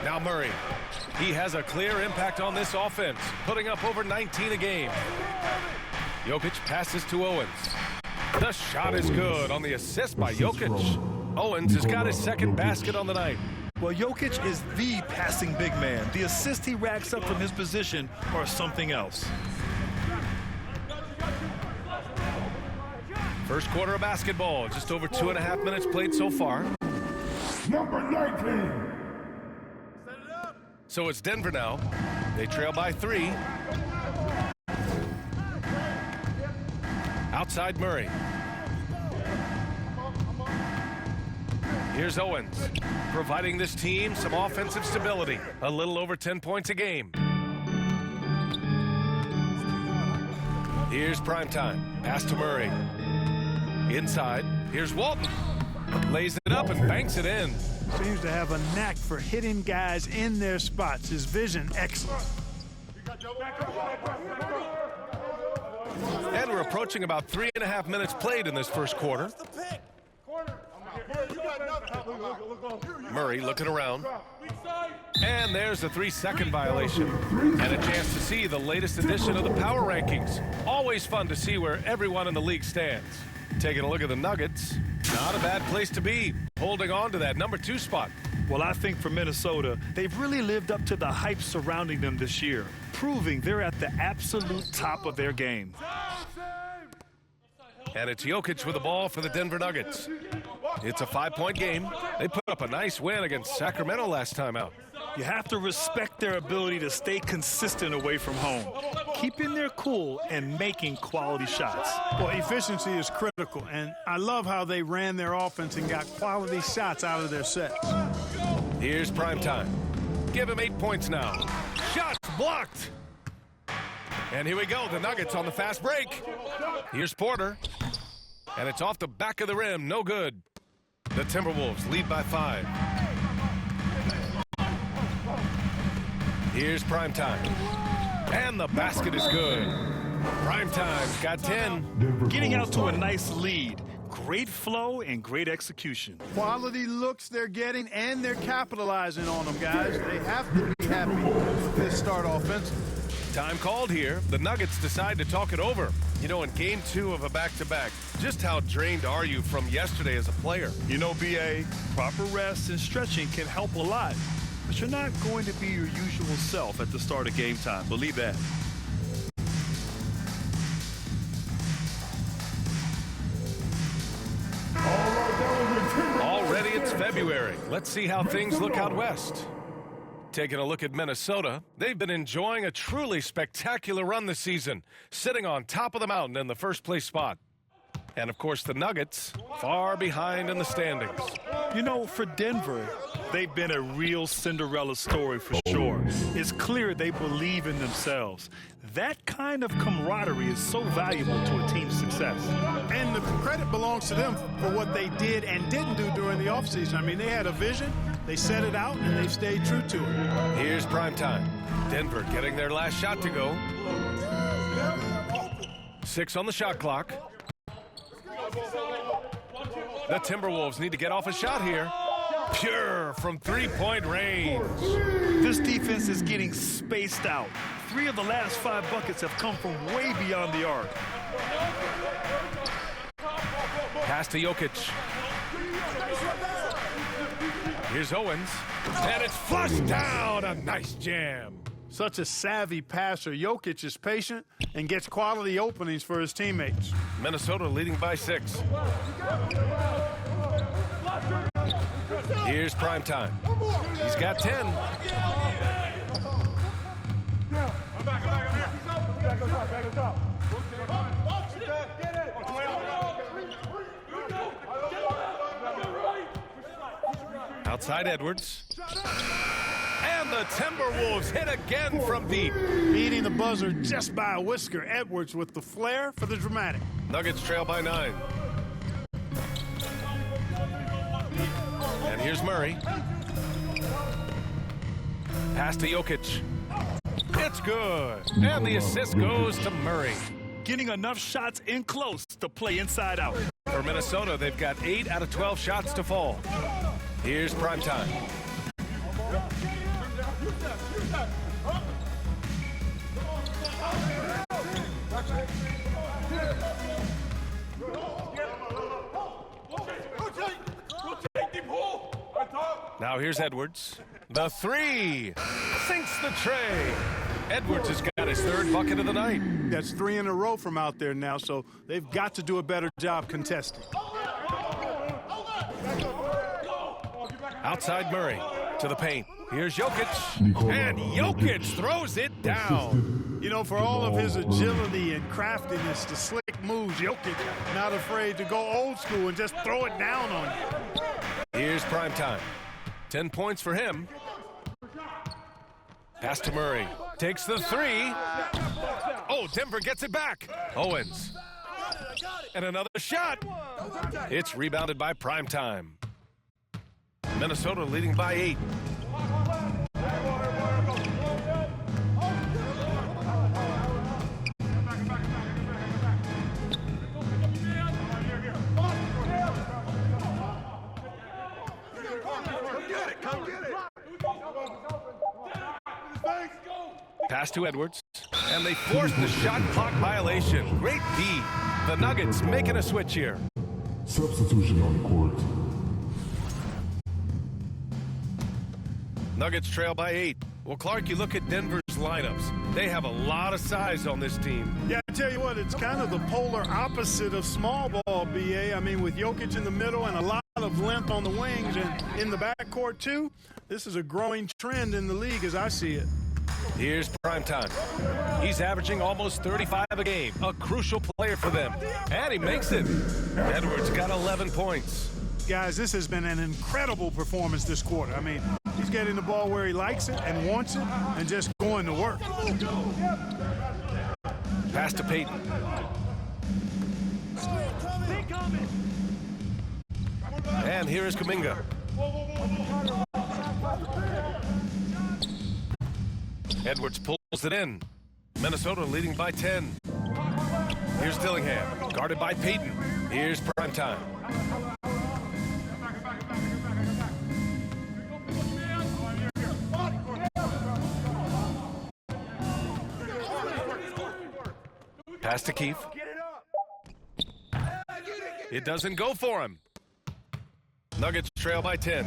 Speaker 12: Now Murray. He has a clear impact on this offense, putting up over 19 a game. Jokic passes to Owens. The shot is good on the assist by Jokic. Owens has got his second basket on the night.
Speaker 13: Well, Jokic is the passing big man. The assists he racks up from his position are something else.
Speaker 12: First quarter of basketball, just over 2.5 minutes played so far.
Speaker 4: Number 19.
Speaker 12: So it's Denver now. They trail by 3. Outside Murray. Here's Owens, providing this team some offensive stability. A little over 10 points a game. Here's Primetime. Pass to Murray. Inside, here's Walton. Lays it up and banks it in.
Speaker 14: Seems to have a knack for hitting guys in their spots. His vision, excellent.
Speaker 12: And we're approaching about 3.5 minutes played in this first quarter. Murray looking around. And there's a 3-second violation. And a chance to see the latest edition of the power rankings. Always fun to see where everyone in the league stands. Taking a look at the Nuggets. Not a bad place to be. Holding on to that number 2 spot.
Speaker 13: Well, I think for Minnesota, they've really lived up to the hype surrounding them this year, proving they're at the absolute top of their game.
Speaker 12: And it's Jokic with the ball for the Denver Nuggets. It's a 5-point game. They put up a nice win against Sacramento last time out.
Speaker 13: You have to respect their ability to stay consistent away from home, keeping their cool and making quality shots.
Speaker 14: Well, efficiency is critical, and I love how they ran their offense and got quality shots out of their sets.
Speaker 12: Here's Primetime. Give him 8 points now. Shots blocked. And here we go, the Nuggets on the fast break. Here's Porter. And it's off the back of the rim, no good. The Timberwolves lead by 5. Here's Primetime. And the basket is good. Primetime's got 10.
Speaker 13: Getting out to a nice lead. Great flow and great execution.
Speaker 14: Quality looks they're getting, and they're capitalizing on them, guys. They have to be happy with this start offensively.
Speaker 12: Time called here. The Nuggets decide to talk it over. You know, in game 2 of a back-to-back, just how drained are you from yesterday as a player?
Speaker 13: You know, B.A., proper rest and stretching can help a lot. But you're not going to be your usual self at the start of game time. Believe that.
Speaker 12: Already it's February. Let's see how things look out west. Taking a look at Minnesota, they've been enjoying a truly spectacular run this season, sitting on top of the mountain in the first place spot. And of course, the Nuggets far behind in the standings.
Speaker 13: You know, for Denver, they've been a real Cinderella story for sure. It's clear they believe in themselves. That kind of camaraderie is so valuable to a team's success.
Speaker 14: And the credit belongs to them for what they did and didn't do during the offseason. I mean, they had a vision, they set it out, and they stayed true to it.
Speaker 12: Here's prime time. Denver getting their last shot to go. 6 on the shot clock. The Timberwolves need to get off a shot here. Pure from three-point range.
Speaker 13: This defense is getting spaced out. 3 of the last 5 buckets have come from way beyond the arc.
Speaker 12: Pass to Jokic. Here's Owens. And it's flushed down. A nice jam.
Speaker 14: Such a savvy passer. Jokic is patient and gets quality openings for his teammates.
Speaker 12: Minnesota leading by 6. Here's prime time. He's got 10. Outside Edwards. And the Timberwolves hit again from deep.
Speaker 14: Beating the buzzer just by a whisker. Edwards with the flair for the dramatic.
Speaker 12: Nuggets trail by 9. And here's Murray. Pass to Jokic. It's good. And the assist goes to Murray.
Speaker 13: Getting enough shots in close to play inside out.
Speaker 12: For Minnesota, they've got 8 out of 12 shots to fall. Here's prime time. Now here's Edwards. The 3 sinks the tray. Edwards has got his 3rd bucket of the night.
Speaker 14: That's 3 in a row from out there now, so they've got to do a better job contesting.
Speaker 12: Outside Murray to the paint. Here's Jokic. And Jokic throws it down.
Speaker 14: You know, for all of his agility and craftiness, the slick moves, Jokic not afraid to go old school and just throw it down on you.
Speaker 12: Here's prime time. 10 points for him. Pass to Murray. Takes the 3. Oh, Denver gets it back. Owens. And another shot. It's rebounded by prime time. Minnesota leading by 8. Pass to Edwards, and they force the shot clock violation. Great D. The Nuggets making a switch here.
Speaker 16: Substitution on the court.
Speaker 12: Nuggets trail by 8. Well, Clark, you look at Denver's lineups. They have a lot of size on this team.
Speaker 14: Yeah, I tell you what, it's kind of the polar opposite of small ball, B.A. I mean, with Jokic in the middle and a lot of length on the wings and in the backcourt, too, this is a growing trend in the league as I see it.
Speaker 12: Here's prime time. He's averaging almost 35 a game, a crucial player for them. And he makes it. Edwards got 11 points.
Speaker 14: Guys, this has been an incredible performance this quarter. I mean, he's getting the ball where he likes it and wants it and just going to work.
Speaker 12: Pass to Payton. And here is Kuminga. Edwards pulls it in. Minnesota leading by 10. Here's Dillingham, guarded by Payton. Here's prime time. Pass to Keefe. It doesn't go for him. Nuggets trail by 10.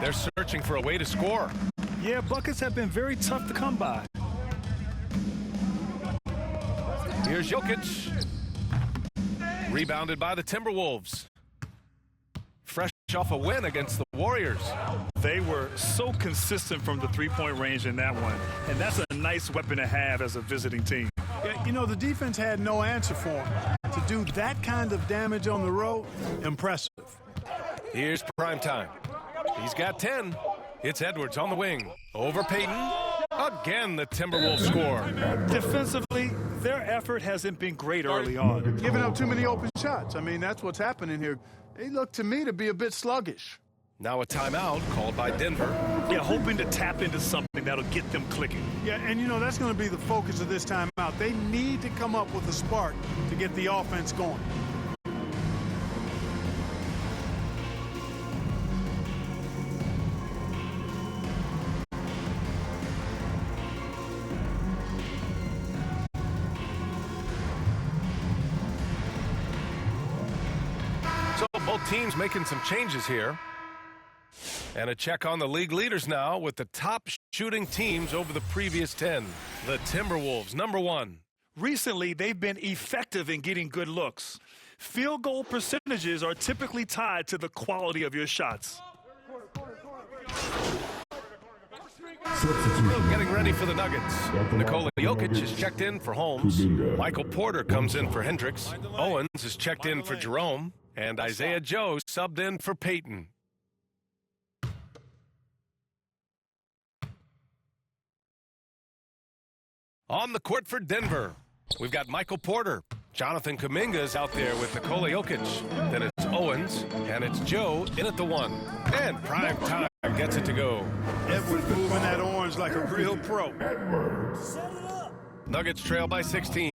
Speaker 12: They're searching for a way to score.
Speaker 13: Yeah, buckets have been very tough to come by.
Speaker 12: Here's Jokic. Rebounded by the Timberwolves. Fresh scratch off a win against the Warriors.
Speaker 13: They were so consistent from the three-point range in that one, and that's a nice weapon to have as a visiting team.
Speaker 14: Yeah, you know, the defense had no answer for him. To do that kind of damage on the road, impressive.
Speaker 12: Here's prime time. He's got 10. It's Edwards on the wing. Over Payton. Again, the Timberwolves score.
Speaker 13: Defensively, their effort hasn't been great early on.
Speaker 14: Giving up too many open shots. I mean, that's what's happening here. They look to me to be a bit sluggish.
Speaker 12: Now a timeout called by Denver.
Speaker 13: Yeah, hoping to tap into something that'll get them clicking.
Speaker 14: Yeah, and you know, that's going to be the focus of this timeout. They need to come up with a spark to get the offense going.
Speaker 12: So both teams making some changes here. And a check on the league leaders now with the top shooting teams over the previous 10. The Timberwolves, number 1.
Speaker 13: Recently, they've been effective in getting good looks. Field goal percentages are typically tied to the quality of your shots.
Speaker 12: Getting ready for the Nuggets. Nikola Jokic is checked in for Holmes. Michael Porter comes in for Hendricks. Owens is checked in for Jerome. And Isaiah Joe subbed in for Payton. On the court for Denver, we've got Michael Porter. Jonathan Kuminga is out there with Nikola Jokic. Then it's Owens, and it's Joe in at the 1. And prime time gets it to go.
Speaker 14: Edwards moving that orange like a real pro.
Speaker 12: Nuggets trail by 16.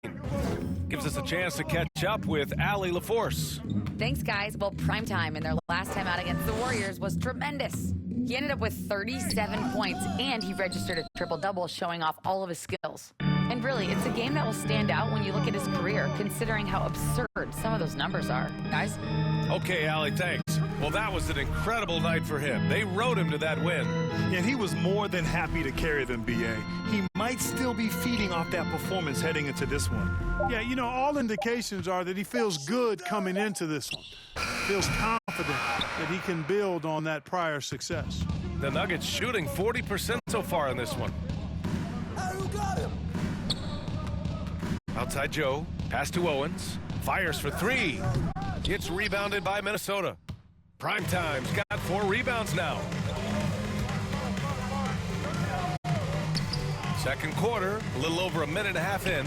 Speaker 12: Gives us a chance to catch up with Allie LaForce.
Speaker 15: Thanks, guys. Well, primetime in their last time out against the Warriors was tremendous. He ended up with 37 points, and he registered a triple-double, showing off all of his skills. And really, it's a game that will stand out when you look at his career, considering how absurd some of those numbers are. Guys?
Speaker 12: Okay, Allie, thanks. Well, that was an incredible night for him. They rode him to that win.
Speaker 13: And he was more than happy to carry them, B.A. He might still be feeding off that performance heading into this one.
Speaker 14: Yeah, you know, all indications are that he feels good coming into this one. Feels confident that he can build on that prior success.
Speaker 12: The Nuggets shooting 40% so far in this one. Outside Joe, pass to Owens, fires for 3. It's rebounded by Minnesota. Primetime's got 4 rebounds now. Second quarter, a little over a minute and a half in.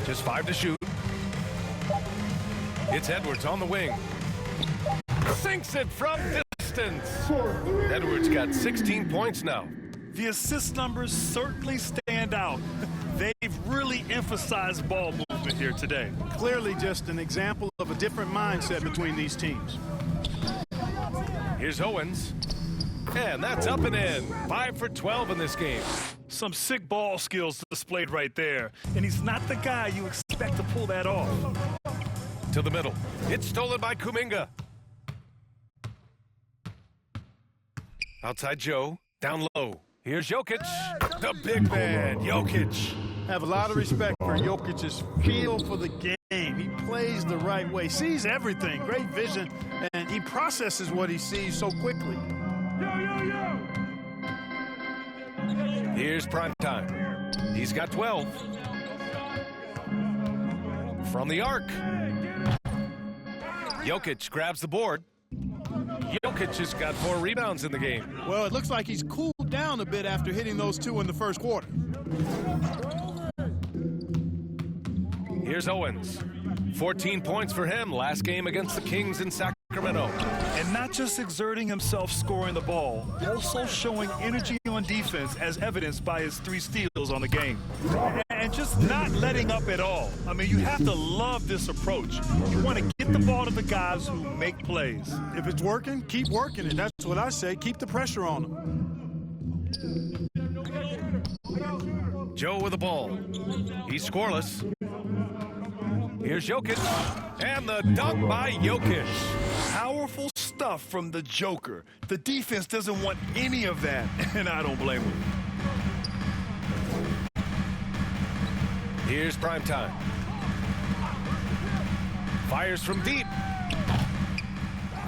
Speaker 12: Just 5 to shoot. It's Edwards on the wing. Sinks it from distance. Edwards got 16 points now.
Speaker 13: The assist numbers certainly stand out. They've really emphasized ball movement here today.
Speaker 14: Clearly just an example of a different mindset between these teams.
Speaker 12: Here's Owens. And that's up and in. 5 for 12 in this game.
Speaker 13: Some sick ball skills displayed right there. And he's not the guy you expect to pull that off.
Speaker 12: To the middle. It's stolen by Kuminga. Outside Joe. Down low. Here's Jokic. The big man, Jokic.
Speaker 14: I have a lot of respect for Jokic's feel for the game. He plays the right way, sees everything, great vision, and he processes what he sees so quickly.
Speaker 12: Here's prime time. He's got 12. From the arc. Jokic grabs the board. Jokic has got 4 rebounds in the game.
Speaker 14: Well, it looks like he's cooled down a bit after hitting those 2 in the first quarter.
Speaker 12: Here's Owens. 14 points for him last game against the Kings in Sacramento.
Speaker 13: And not just exerting himself scoring the ball, also showing energy on defense as evidenced by his 3 steals on the game. And just not letting up at all. I mean, you have to love this approach. You want to get the ball to the guys who make plays.
Speaker 14: If it's working, keep working it. That's what I say. Keep the pressure on them.
Speaker 12: Joe with the ball. He's scoreless. Here's Jokic. And the dunk by Jokic.
Speaker 13: Powerful stuff from the Joker. The defense doesn't want any of that, and I don't blame him.
Speaker 12: Here's prime time. Fires from deep.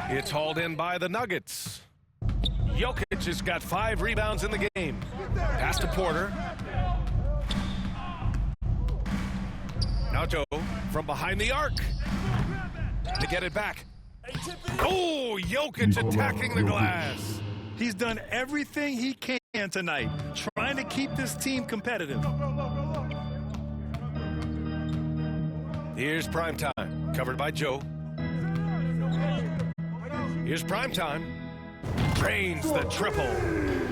Speaker 12: It's hauled in by the Nuggets. Jokic has got 5 rebounds in the game. Pass to Porter. Now Joe from behind the arc to get it back. Oh, Jokic attacking the glass.
Speaker 13: He's done everything he can tonight, trying to keep this team competitive.
Speaker 12: Here's prime time, covered by Joe. Here's prime time. Drains the triple.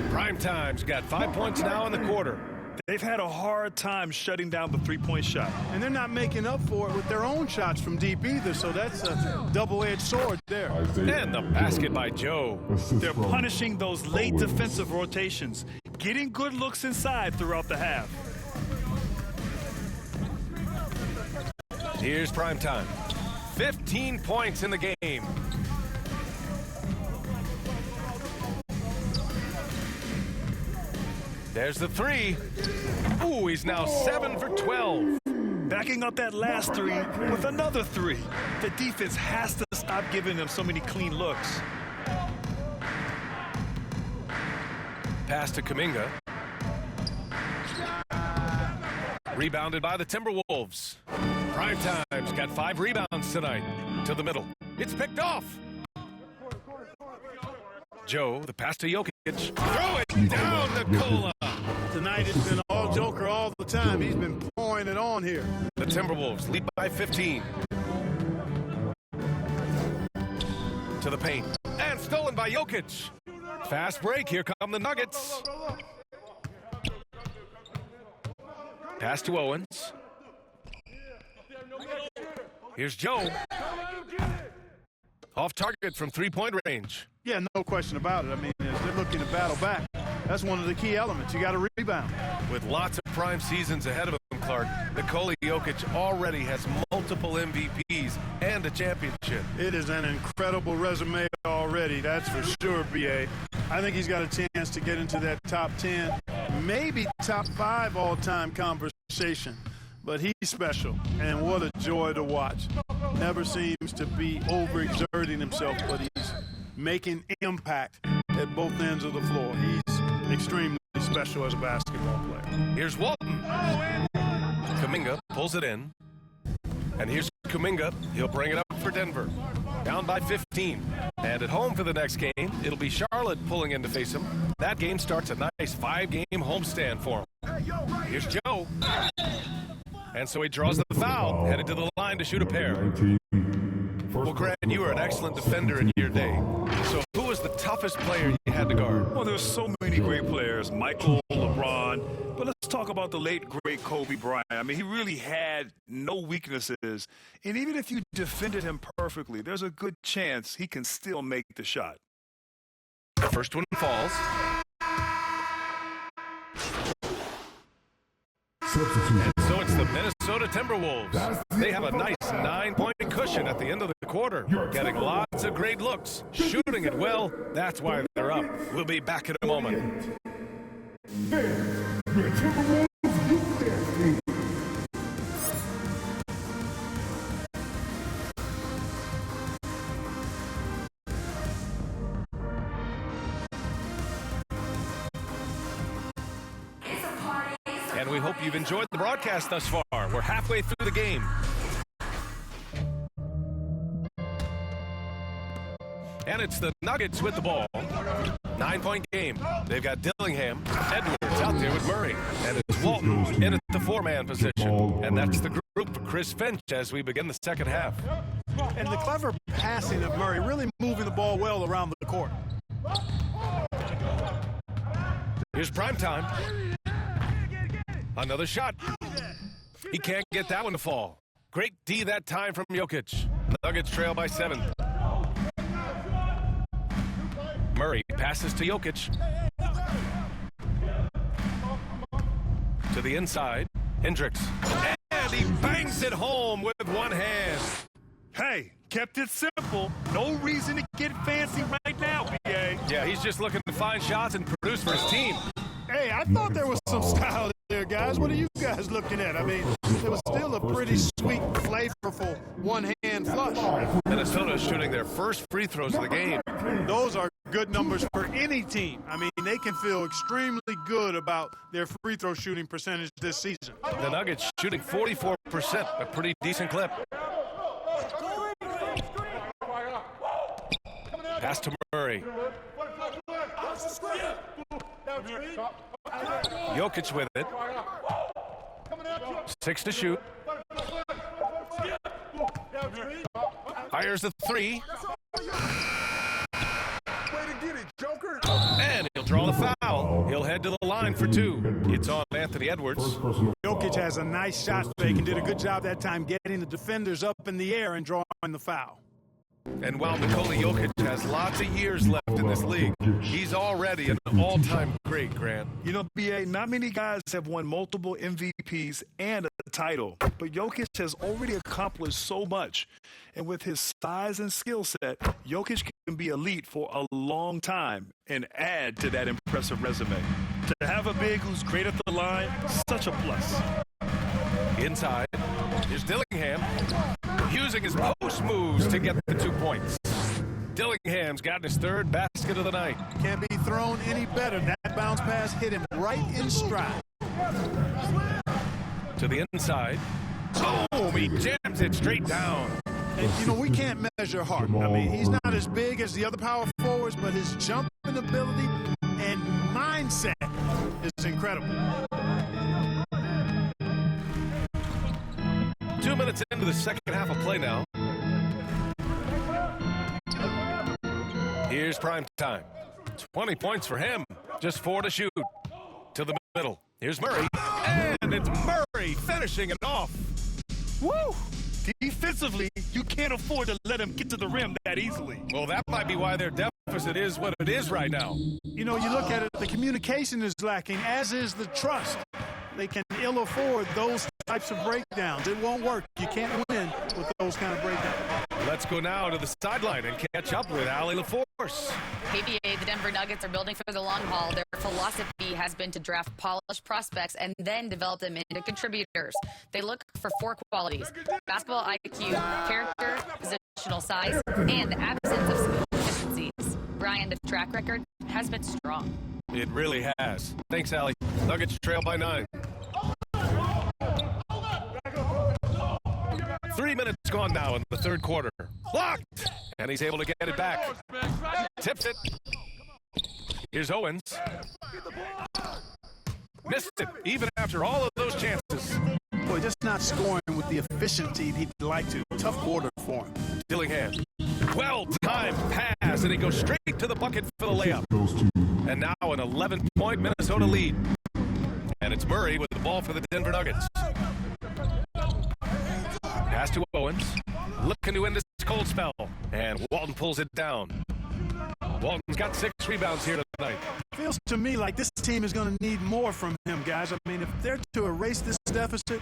Speaker 12: Prime time's got 5 points now in the quarter.
Speaker 13: They've had a hard time shutting down the three-point shot.
Speaker 14: And they're not making up for it with their own shots from deep either, so that's a double-edged sword there.
Speaker 12: And the basket by Joe.
Speaker 13: They're punishing those late defensive rotations, getting good looks inside throughout the half.
Speaker 12: Here's prime time. 15 points in the game. There's the 3. Ooh, he's now 7 for 12.
Speaker 13: Backing up that last 3 with another 3. The defense has to stop giving them so many clean looks.
Speaker 12: Pass to Kuminga. Rebounded by the Timberwolves. Prime time's got 5 rebounds tonight. To the middle. It's picked off. Joe, the pass to Jokic. Throw it down Nikola.
Speaker 14: Tonight it's been all Joker all the time. He's been pouring it on here.
Speaker 12: The Timberwolves lead by 15. To the paint. And stolen by Jokic. Fast break. Here come the Nuggets. Pass to Owens. Here's Joe. Off target from 3-point range.
Speaker 14: Yeah, no question about it. I mean, they're looking to battle back. That's one of the key elements. You got to rebound.
Speaker 12: With lots of prime seasons ahead of him, Clark, Nikola Jokic already has multiple MVPs and a championship.
Speaker 14: It is an incredible resume already, that's for sure, B.A. I think he's got a chance to get into that top 10, maybe top 5 all-time conversation. But he's special, and what a joy to watch. Never seems to be overexerting himself, but he's making impact at both ends of the floor. He's extremely special as a basketball player.
Speaker 12: Here's Walton. Kuminga pulls it in. And here's Kuminga. He'll bring it up for Denver. Down by 15. And at home for the next game, it'll be Charlotte pulling in to face him. That game starts a nice 5-game homestand for him. Here's Joe. And so he draws the foul, headed to the line to shoot a pair. Well, Grant, you were an excellent defender in your day. So who was the toughest player you had to guard?
Speaker 13: Well, there's so many great players, Michael, LeBron. But let's talk about the late, great Kobe Bryant. I mean, he really had no weaknesses. And even if you defended him perfectly, there's a good chance he can still make the shot.
Speaker 12: The first one falls. And so it's the Minnesota Timberwolves. They have a nice 9-point cushion at the end of the quarter, getting lots of great looks, shooting it well. That's why they're up. We'll be back in a moment. And we hope you've enjoyed the broadcast thus far. We're halfway through the game. And it's the Nuggets with the ball. 9-point game. They've got Dillingham, Edwards out there with Murray. And it's Walton in at the 4-man position. And that's the group for Chris Finch as we begin the second half.
Speaker 14: And the clever passing of Murray, really moving the ball well around the court.
Speaker 12: Here's prime time. Another shot. He can't get that one to fall. Great D that time from Jokic. Nuggets trail by 7. Murray passes to Jokic. To the inside. Hendricks. And he bangs it home with one hand.
Speaker 13: Hey, kept it simple. No reason to get fancy right now, B.A.
Speaker 12: Yeah, he's just looking to find shots and produce for his team.
Speaker 14: Hey, I thought there was some style there, guys. What are you guys looking at? I mean, it was still a pretty sweet, flavorful one-hand flush.
Speaker 12: Minnesota is shooting their first free throws of the game.
Speaker 14: Those are good numbers for any team. I mean, they can feel extremely good about their free throw shooting percentage this season.
Speaker 12: The Nuggets shooting 44%, a pretty decent clip. Pass to Murray. Jokic with it. 6 to shoot. Fires the 3. And he'll draw the foul. He'll head to the line for 2. It's on Anthony Edwards.
Speaker 14: Jokic has a nice shot fake and did a good job that time getting the defenders up in the air and drawing the foul.
Speaker 12: And while Nikola Jokic has lots of years left in this league, he's already an all-time great, Grant.
Speaker 13: You know, B.A., not many guys have won multiple MVPs and a title, but Jokic has already accomplished so much. And with his size and skill set, Jokic can be elite for a long time and add to that impressive resume. To have a big who's great at the line, such a plus.
Speaker 12: Inside, here's Dillingham, using his post moves to get the 2 points. Dillingham's gotten his 3rd basket of the night.
Speaker 14: Can't be thrown any better. That bounce pass hit him right in stride.
Speaker 12: To the inside. Boom! He jams it straight down.
Speaker 14: And, you know, we can't measure Hart. I mean, he's not as big as the other power forwards, but his jumping ability and mindset is incredible.
Speaker 12: 2 minutes into the second half of play now. Here's prime time. 20 points for him. Just 4 to shoot. To the middle. Here's Murray. And it's Murray finishing it off.
Speaker 13: Woo! Defensively, you can't afford to let him get to the rim that easily.
Speaker 12: Well, that might be why their deficit is what it is right now.
Speaker 14: You know, you look at it, the communication is lacking, as is the trust. They can ill afford those types of breakdowns. It won't work. You can't win with those kind of breakdowns.
Speaker 12: Let's go now to the sideline and catch up with Allie LaForce.
Speaker 15: KBA, the Denver Nuggets are building for the long haul. Their philosophy has been to draft polished prospects and then develop them into contributors. They look for 4 qualities: basketball IQ, character, positional size, and the absence of skill deficiencies. Brian, the track record has been strong.
Speaker 12: It really has. Thanks, Allie. Nuggets trail by 9. 3 minutes gone now in the 3rd quarter. Blocked! And he's able to get it back. Tips it. Here's Owens. Missed it, even after all of those chances.
Speaker 14: Boy, just not scoring with the efficiency he'd like to. Tough quarter for him.
Speaker 12: Dillingham. Well-timed pass, and he goes straight to the bucket for the layup. And now an 11-point Minnesota lead. And it's Murray with the ball for the Denver Nuggets. Pass to Owens. Looking to end this cold spell. And Walton pulls it down. Walton's got 6 rebounds here tonight.
Speaker 14: Feels to me like this team is going to need more from him, guys. I mean, if they're to erase this deficit,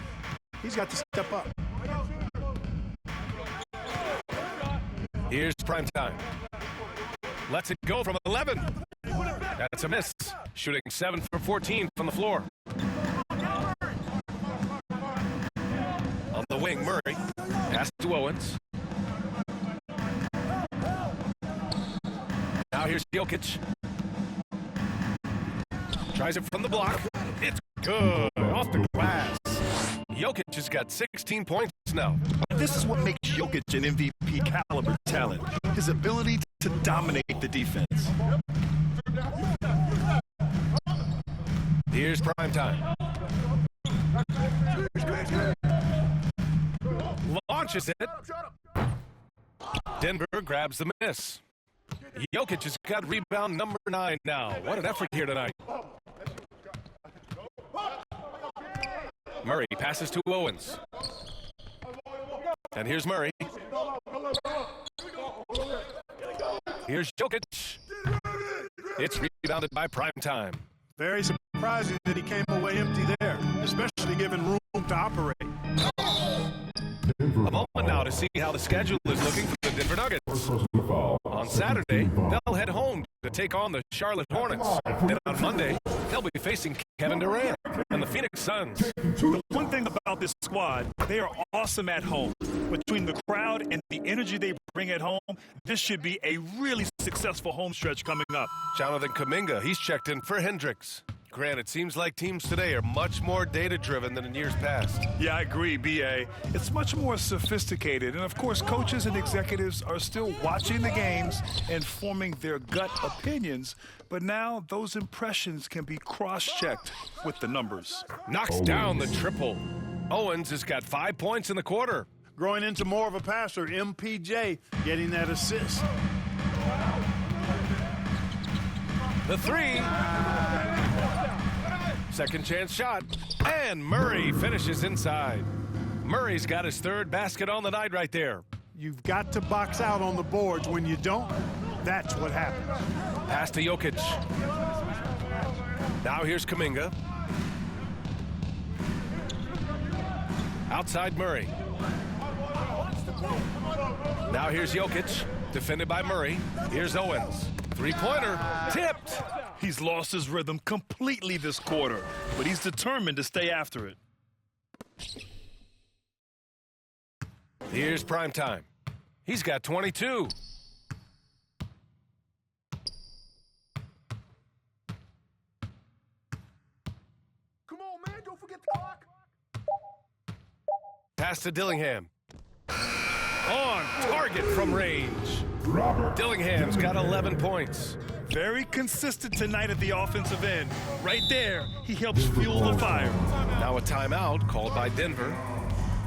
Speaker 14: he's got to step up.
Speaker 12: Here's prime time. Lets it go from 11. That's a miss. Shooting 7 for 14 from the floor. On the wing, Murray. Pass to Owens. Now here's Jokic. Tries it from the block. It's good. Off the glass. Jokic has got 16 points now.
Speaker 13: This is what makes Jokic an MVP caliber talent. His ability to dominate the defense.
Speaker 12: Here's prime time. Launches it. Denver grabs the miss. Jokic has got rebound number 9 now. What an effort here tonight. Murray passes to Owens. And here's Murray. Here's Jokic. It's rebounded by prime time.
Speaker 14: Very surprising that he came away empty there, especially given room to operate.
Speaker 12: A moment now to see how the schedule is looking for the Denver Nuggets. On Saturday, they'll head home to to take on the Charlotte Hornets. Then on Monday, they'll be facing Kevin Durant and the Phoenix Suns.
Speaker 13: The one thing about this squad, they are awesome at home. Between the crowd and the energy they bring at home, this should be a really successful home stretch coming up.
Speaker 12: Jonathan Kuminga, he's checked in for Hendricks. Grant, it seems like teams today are much more data-driven than in years past.
Speaker 13: Yeah, I agree, B.A. It's much more sophisticated. And, of course, coaches and executives are still watching the games and forming their gut opinions. But now those impressions can be cross-checked with the numbers.
Speaker 12: Knocks down the triple. Owens has got 5 points in the quarter.
Speaker 14: Growing into more of a passer, MPJ getting that assist.
Speaker 12: The three. Second chance shot. And Murray finishes inside. Murray's got his third basket on the night right there.
Speaker 14: You've got to box out on the boards. When you don't, that's what happens.
Speaker 12: Pass to Jokic. Now here's Kuminga. Outside Murray. Now here's Jokic, defended by Murray. Here's Owens. Three-pointer, tipped.
Speaker 13: He's lost his rhythm completely this quarter, but he's determined to stay after it.
Speaker 12: Here's Primetime. He's got 22.
Speaker 7: Come on, man, don't forget the clock.
Speaker 12: Pass to Dillingham. On target from range. Dillingham's got 11 points.
Speaker 13: Very consistent tonight at the offensive end. Right there, he helps fuel the fire.
Speaker 12: Now a timeout called by Denver.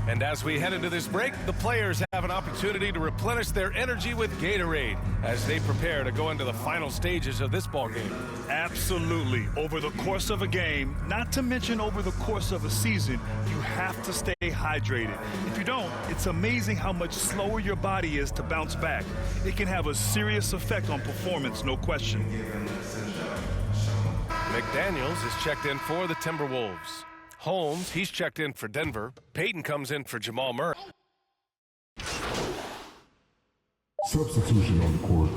Speaker 12: And as we head into this break, the players have an opportunity to replenish their energy with Gatorade as they prepare to go into the final stages of this ball game.
Speaker 13: Absolutely. Over the course of a game, not to mention over the course of a season, you have to stay hydrated. If you don't, it's amazing how much slower your body is to bounce back. It can have a serious effect on performance, no question.
Speaker 12: McDaniels is checked in for the Timberwolves. Holmes, he's checked in for Denver. Payton comes in for Jamal Murray.
Speaker 16: Substitution on the court.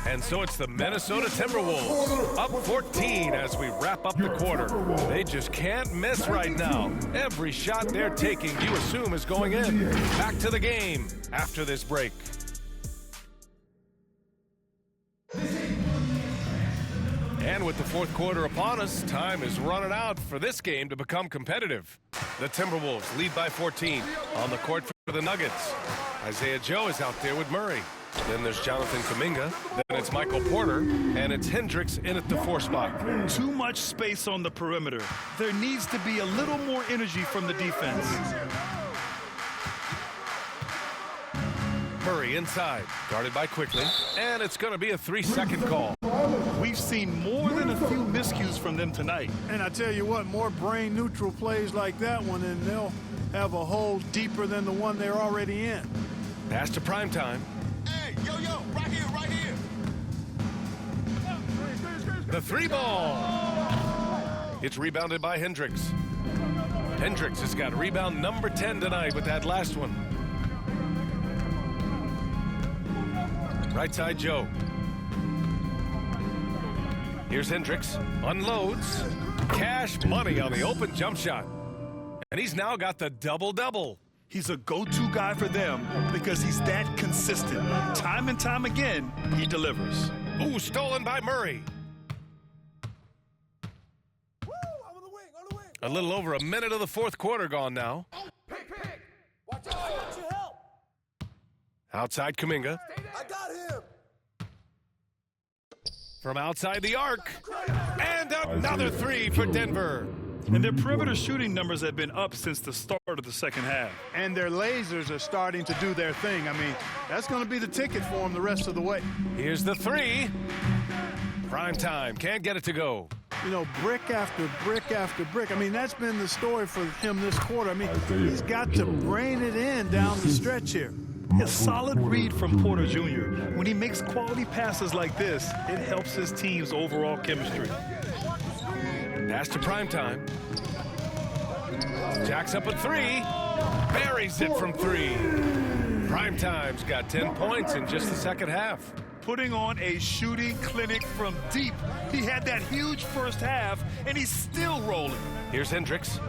Speaker 12: And so it's the Minnesota Timberwolves, up 14 as we wrap up the quarter. They just can't miss right now. Every shot they're taking, you assume, is going in. Back to the game after this break. And with the fourth quarter upon us, time is running out for this game to become competitive. The Timberwolves lead by 14 on the court for the Nuggets. Isaiah Joe is out there with Murray. Then there's Jonathan Kuminga. Then it's Michael Porter. And it's Hendricks in at the 4 spot.
Speaker 13: Too much space on the perimeter. There needs to be a little more energy from the defense.
Speaker 12: Murray inside, guarded by Quickly, and it's going to be a 3-second call.
Speaker 13: We've seen more than a few miscues from them tonight.
Speaker 14: And I tell you what, more brain-neutral plays like that one, and they'll have a hole deeper than the one they're already in.
Speaker 12: Pass to Primetime.
Speaker 7: Hey, yo, right here, right here.
Speaker 12: The 3 ball. It's rebounded by Hendricks. Hendricks has got rebound number 10 tonight with that last one. Right side, Joe. Here's Hendricks. Unloads. Cash money on the open jump shot. And he's now got the double-double.
Speaker 13: He's a go-to guy for them because he's that consistent. Time and time again, he delivers.
Speaker 12: Ooh, stolen by Murray. A little over a minute of the fourth quarter gone now.
Speaker 7: Watch out, watch your help.
Speaker 12: Outside Kuminga.
Speaker 7: I got him.
Speaker 12: From outside the arc. And another 3 for Denver.
Speaker 13: And their perimeter shooting numbers have been up since the start of the second half.
Speaker 14: And their lasers are starting to do their thing. I mean, that's going to be the ticket for them the rest of the way.
Speaker 12: Here's the 3. Primetime. Can't get it to go.
Speaker 14: You know, brick after brick after brick. I mean, that's been the story for him this quarter. I mean, he's got to brain it in down the stretch here.
Speaker 13: A solid read from Porter Jr. When he makes quality passes like this, it helps his team's overall chemistry.
Speaker 12: Pass to Primetime. Jacks up a 3. buries it from 3. Primetime's got 10 points in just the second half.
Speaker 13: Putting on a shooting clinic from deep. He had that huge first half, and he's still rolling.
Speaker 12: Here's Hendricks.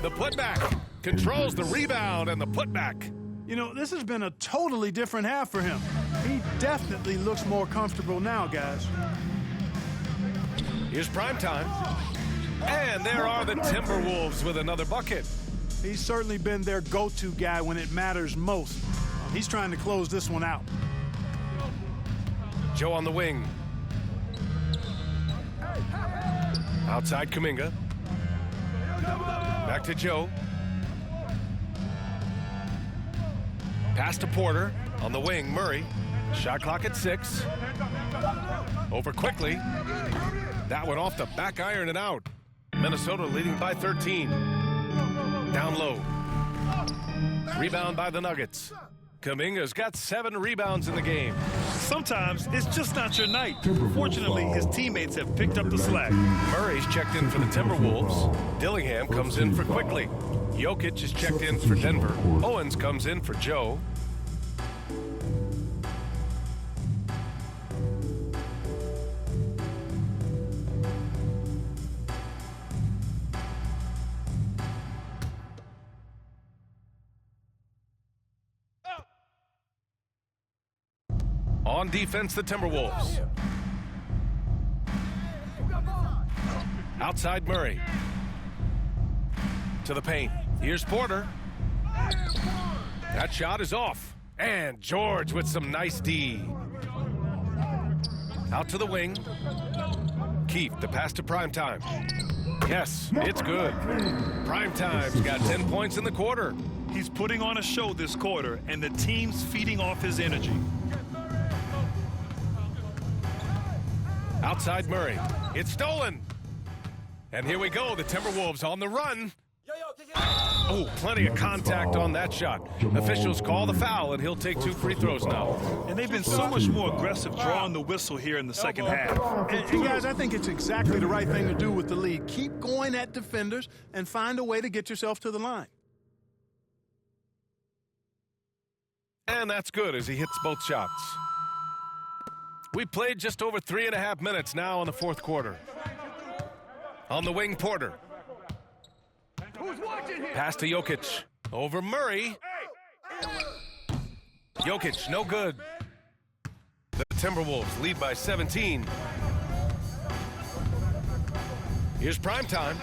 Speaker 12: The putback. Controls the rebound and the putback.
Speaker 14: You know, this has been a totally different half for him. He definitely looks more comfortable now, guys.
Speaker 12: Here's Primetime. And there are the Timberwolves with another bucket.
Speaker 14: He's certainly been their go-to guy when it matters most. He's trying to close this one out.
Speaker 12: Joe on the wing. Outside Kuminga. Back to Joe. Pass to Porter. On the wing, Murray. Shot clock at 6. Over quickly. That one off the back iron and out. Minnesota leading by 13. Down low. Rebound by the Nuggets. Kuminga's got 7 rebounds in the game.
Speaker 13: Sometimes it's just not your night. Fortunately, his teammates have picked up the slack.
Speaker 12: Murray's checked in for the Timberwolves. Dillingham comes in for Quickly. Jokic is checked in for Denver. Owens comes in for Joe. On defense, the Timberwolves. Outside Murray. To the paint. Here's Porter. That shot is off. And George with some nice D. Out to the wing. Keith, the pass to Primetime. Yes, it's good. Primetime's got 10 points in the quarter.
Speaker 13: He's putting on a show this quarter, and the team's feeding off his energy.
Speaker 12: Outside Murray. It's stolen. And here we go. The Timberwolves on the run. Oh, plenty of contact on that shot. Officials call the foul, and he'll take 2 free throws now.
Speaker 13: And they've been so much more aggressive drawing the whistle here in the second half.
Speaker 14: And guys, I think it's exactly the right thing to do with the lead. Keep going at defenders and find a way to get yourself to the line.
Speaker 12: And that's good as he hits both shots. We played just over 3.5 minutes now in the fourth quarter. On the wing, Porter. Pass to Jokic. Over Murray. Jokic, no good. The Timberwolves lead by 17. Here's Primetime.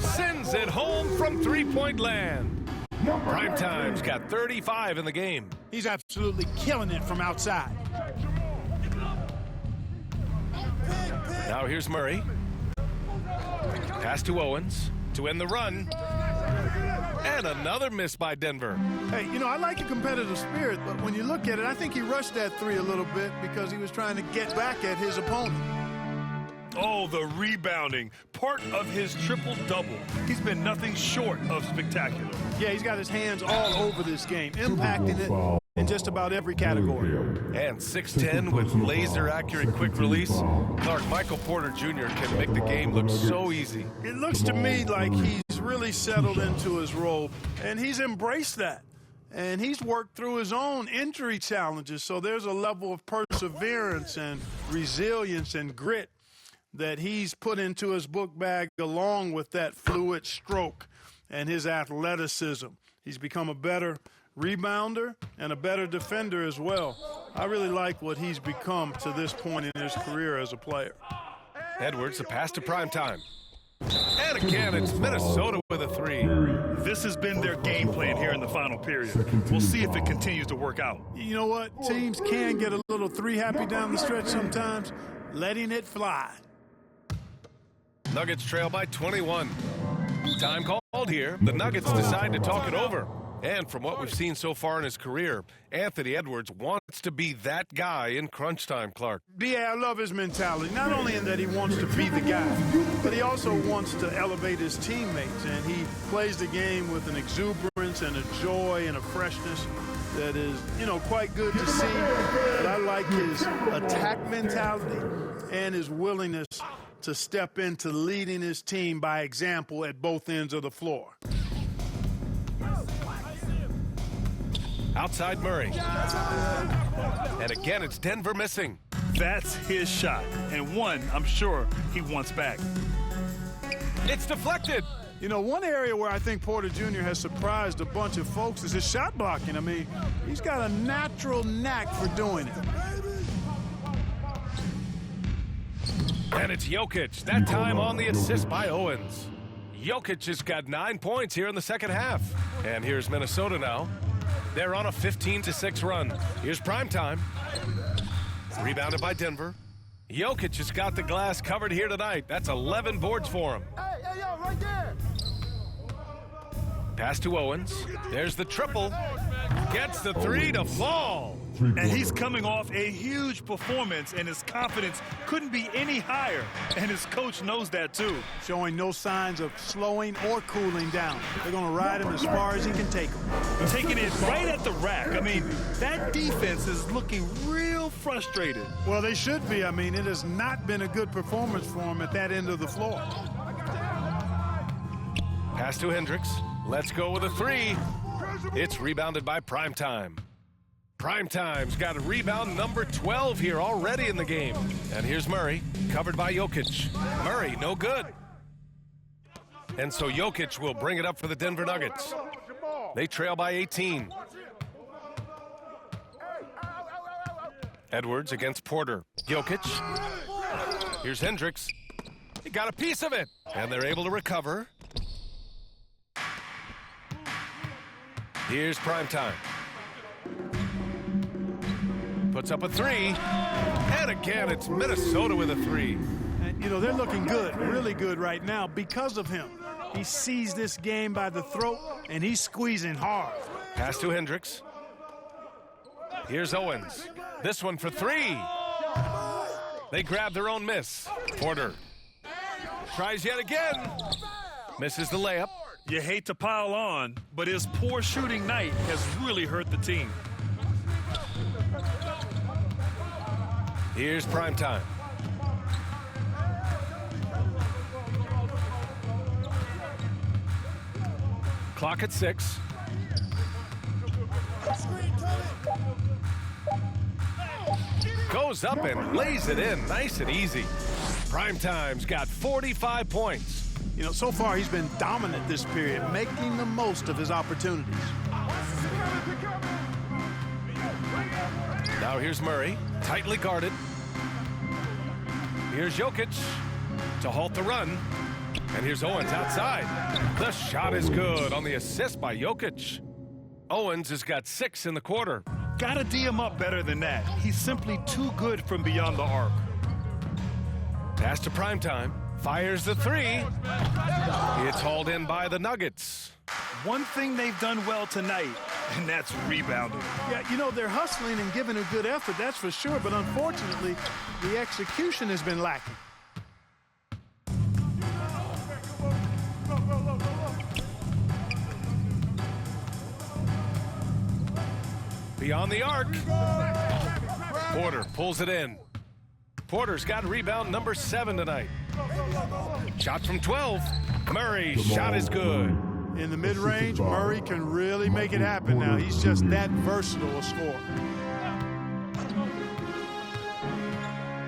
Speaker 12: Sends it home from three-point land. Primetime's got 35 in the game.
Speaker 14: He's absolutely killing it from outside.
Speaker 12: Now here's Murray. Pass to Owens to end the run. And another miss by Denver.
Speaker 14: Hey, you know, I like a competitive spirit, but when you look at it, I think he rushed that 3 a little bit because he was trying to get back at his opponent.
Speaker 13: Oh, the rebounding. Part of his triple-double. He's been nothing short of spectacular.
Speaker 14: Yeah, he's got his hands all over this game, impacting it in just about every category.
Speaker 12: And 6'10" with laser-accurate quick release. Clark, Michael Porter Jr. can make the game look so easy.
Speaker 14: It looks to me like he's really settled into his role, and he's embraced that. And he's worked through his own injury challenges, so there's a level of perseverance and resilience and grit that he's put into his book bag along with that fluid stroke and his athleticism. He's become a better rebounder and a better defender as well. I really like what he's become to this point in his career as a player.
Speaker 12: Edwards, a pass to Primetime. And again, it's Minnesota with a 3.
Speaker 13: This has been their game plan here in the final period. We'll see if it continues to work out.
Speaker 14: You know what? Teams can get a little 3 happy down the stretch sometimes, letting it fly.
Speaker 12: Nuggets trail by 21. Time called here. The Nuggets decide to talk it over. And from what we've seen so far in his career, Anthony Edwards wants to be that guy in crunch time, Clark.
Speaker 14: Yeah, I love his mentality. Not only in that he wants to be the guy, but he also wants to elevate his teammates. And he plays the game with an exuberance and a joy and a freshness that is, you know, quite good to see. But I like his attack mentality and his willingness to step into leading his team by example at both ends of the floor.
Speaker 12: Outside Murray. And again, it's Denver missing.
Speaker 13: That's his shot, and one I'm sure he wants back.
Speaker 12: It's deflected.
Speaker 14: You know, one area where I think Porter Jr. has surprised a bunch of folks is his shot blocking. I mean, he's got a natural knack for doing it.
Speaker 12: And it's Jokic, that time on the assist by Owens. Jokic has got 9 points here in the second half. And here's Minnesota now. They're on a 15-6 run. Here's primetime. Rebounded by Denver. Jokic has got the glass covered here tonight. That's 11 boards for him.
Speaker 7: Hey, yo, right there.
Speaker 12: Pass to Owens. There's the triple. Gets the three to fall.
Speaker 13: And he's coming off a huge performance, and his confidence couldn't be any higher. And his coach knows that, too.
Speaker 14: Showing no signs of slowing or cooling down. They're going to ride him as far as he can take him.
Speaker 13: Taking it right at the rack. I mean, that defense is looking real frustrated.
Speaker 14: Well, they should be. I mean, it has not been a good performance for him at that end of the floor.
Speaker 12: Pass to Hendricks. Let's go with a three. It's rebounded by Primetime. Primetime's got a rebound number 12 here already in the game. And here's Murray, covered by Jokic. Murray, no good. And so Jokic will bring it up for the Denver Nuggets. They trail by 18. Edwards against Porter. Jokic. Here's Hendricks. He got a piece of it. And they're able to recover. Here's Primetime. Puts up a three. And again, it's Minnesota with a three.
Speaker 14: And, you know, they're looking good, really good right now because of him. He sees this game by the throat, and he's squeezing hard.
Speaker 12: Pass to Hendricks. Here's Owens. This one for three. They grab their own miss. Porter tries yet again. Misses the layup.
Speaker 13: You hate to pile on, but his poor shooting night has really hurt the team.
Speaker 12: Here's Primetime. Clock at 6. Goes up and lays it in nice and easy. Primetime's got 45 points.
Speaker 14: You know, so far he's been dominant this period, making the most of his opportunities.
Speaker 12: Now here's Murray, tightly guarded. Here's Jokic to halt the run. And here's Owens outside. The shot is good on the assist by Jokic. Owens has got 6 in the quarter.
Speaker 13: Gotta D him up better than that. He's simply too good from beyond the arc.
Speaker 12: Pass to Primetime. Fires the three. It's hauled in by the Nuggets.
Speaker 13: One thing they've done well tonight, and that's rebounding.
Speaker 14: Yeah, you know, they're hustling and giving a good effort, that's for sure, but unfortunately, the execution has been lacking.
Speaker 12: Beyond the arc. Porter pulls it in. Porter's got rebound number 7 tonight. Shot from 12. Murray's shot is good.
Speaker 14: In the mid-range, Murray can really make it happen now. He's just that versatile a scorer.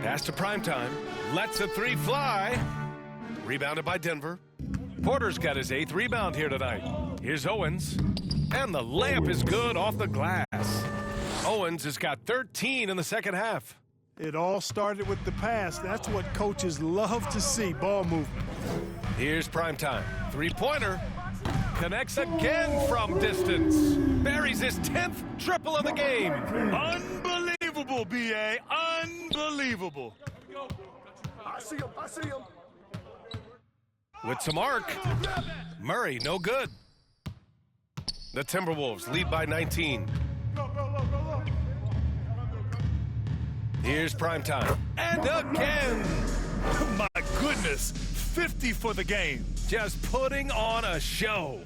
Speaker 12: Pass to Primetime. Lets a three fly. Rebounded by Denver. Porter's got his 8th rebound here tonight. Here's Owens. And the layup is good off the glass. Owens has got 13 in the second half.
Speaker 14: It all started with the pass. That's what coaches love to see, ball movement.
Speaker 12: Here's Primetime. Three-pointer. Connects again from distance. Buries his 10th triple of the game.
Speaker 13: Unbelievable, B.A. Unbelievable.
Speaker 7: I see him.
Speaker 12: With some arc. Murray, no good. The Timberwolves lead by 19. Here's Primetime. And again.
Speaker 13: My goodness. 50 for the game.
Speaker 12: Just putting on a show.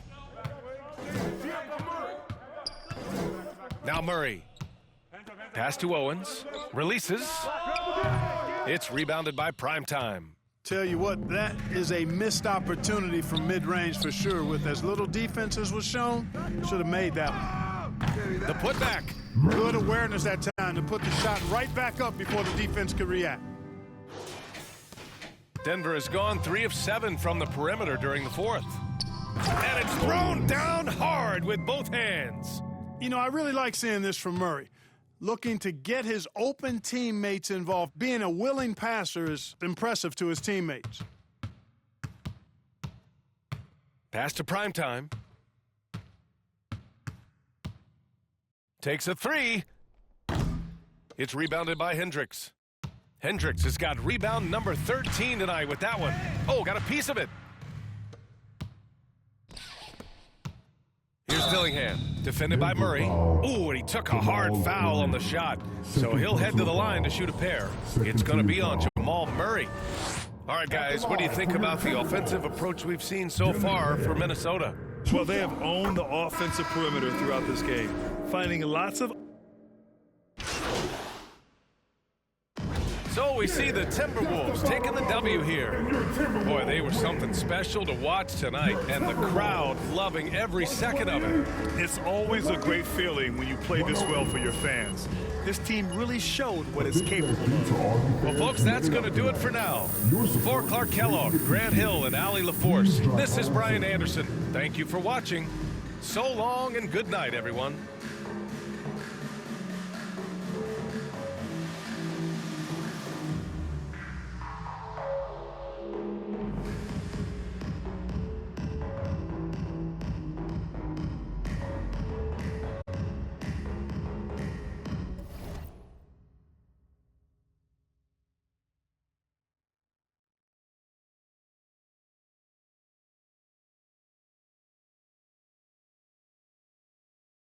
Speaker 12: Now Murray. Pass to Owens. Releases. It's rebounded by Primetime.
Speaker 14: Tell you what, that is a missed opportunity from mid-range for sure. With as little defense as was shown, should have made that one.
Speaker 12: The putback.
Speaker 14: Good awareness that time to put the shot right back up before the defense could react.
Speaker 12: Denver has gone 3 of 7 from the perimeter during the fourth. And it's thrown down hard with both hands.
Speaker 14: You know, I really like seeing this from Murray. Looking to get his open teammates involved. Being a willing passer is impressive to his teammates.
Speaker 12: Pass to Primetime. Takes a 3. It's rebounded by Hendricks. Hendricks has got rebound number 13 tonight with that one. Oh, got a piece of it. Here's Dillingham, defended by Murray. Ooh, and he took a hard foul on the shot. So he'll head to the line to shoot a pair. It's going to be on Jamal Murray. All right, guys, what do you think about the offensive approach we've seen so far for Minnesota?
Speaker 13: Well, they have owned the offensive perimeter throughout this game, finding lots of...
Speaker 12: So we see the Timberwolves taking the W here. Boy, they were something special to watch tonight, and the crowd loving every second of it.
Speaker 13: It's always a great feeling when you play this well for your fans. This team really showed what it's capable of.
Speaker 12: Well, folks, that's going to do it for now. For Clark Kellogg, Grant Hill, and Allie LaForce, this is Brian Anderson. Thank you for watching. So long and good night, everyone.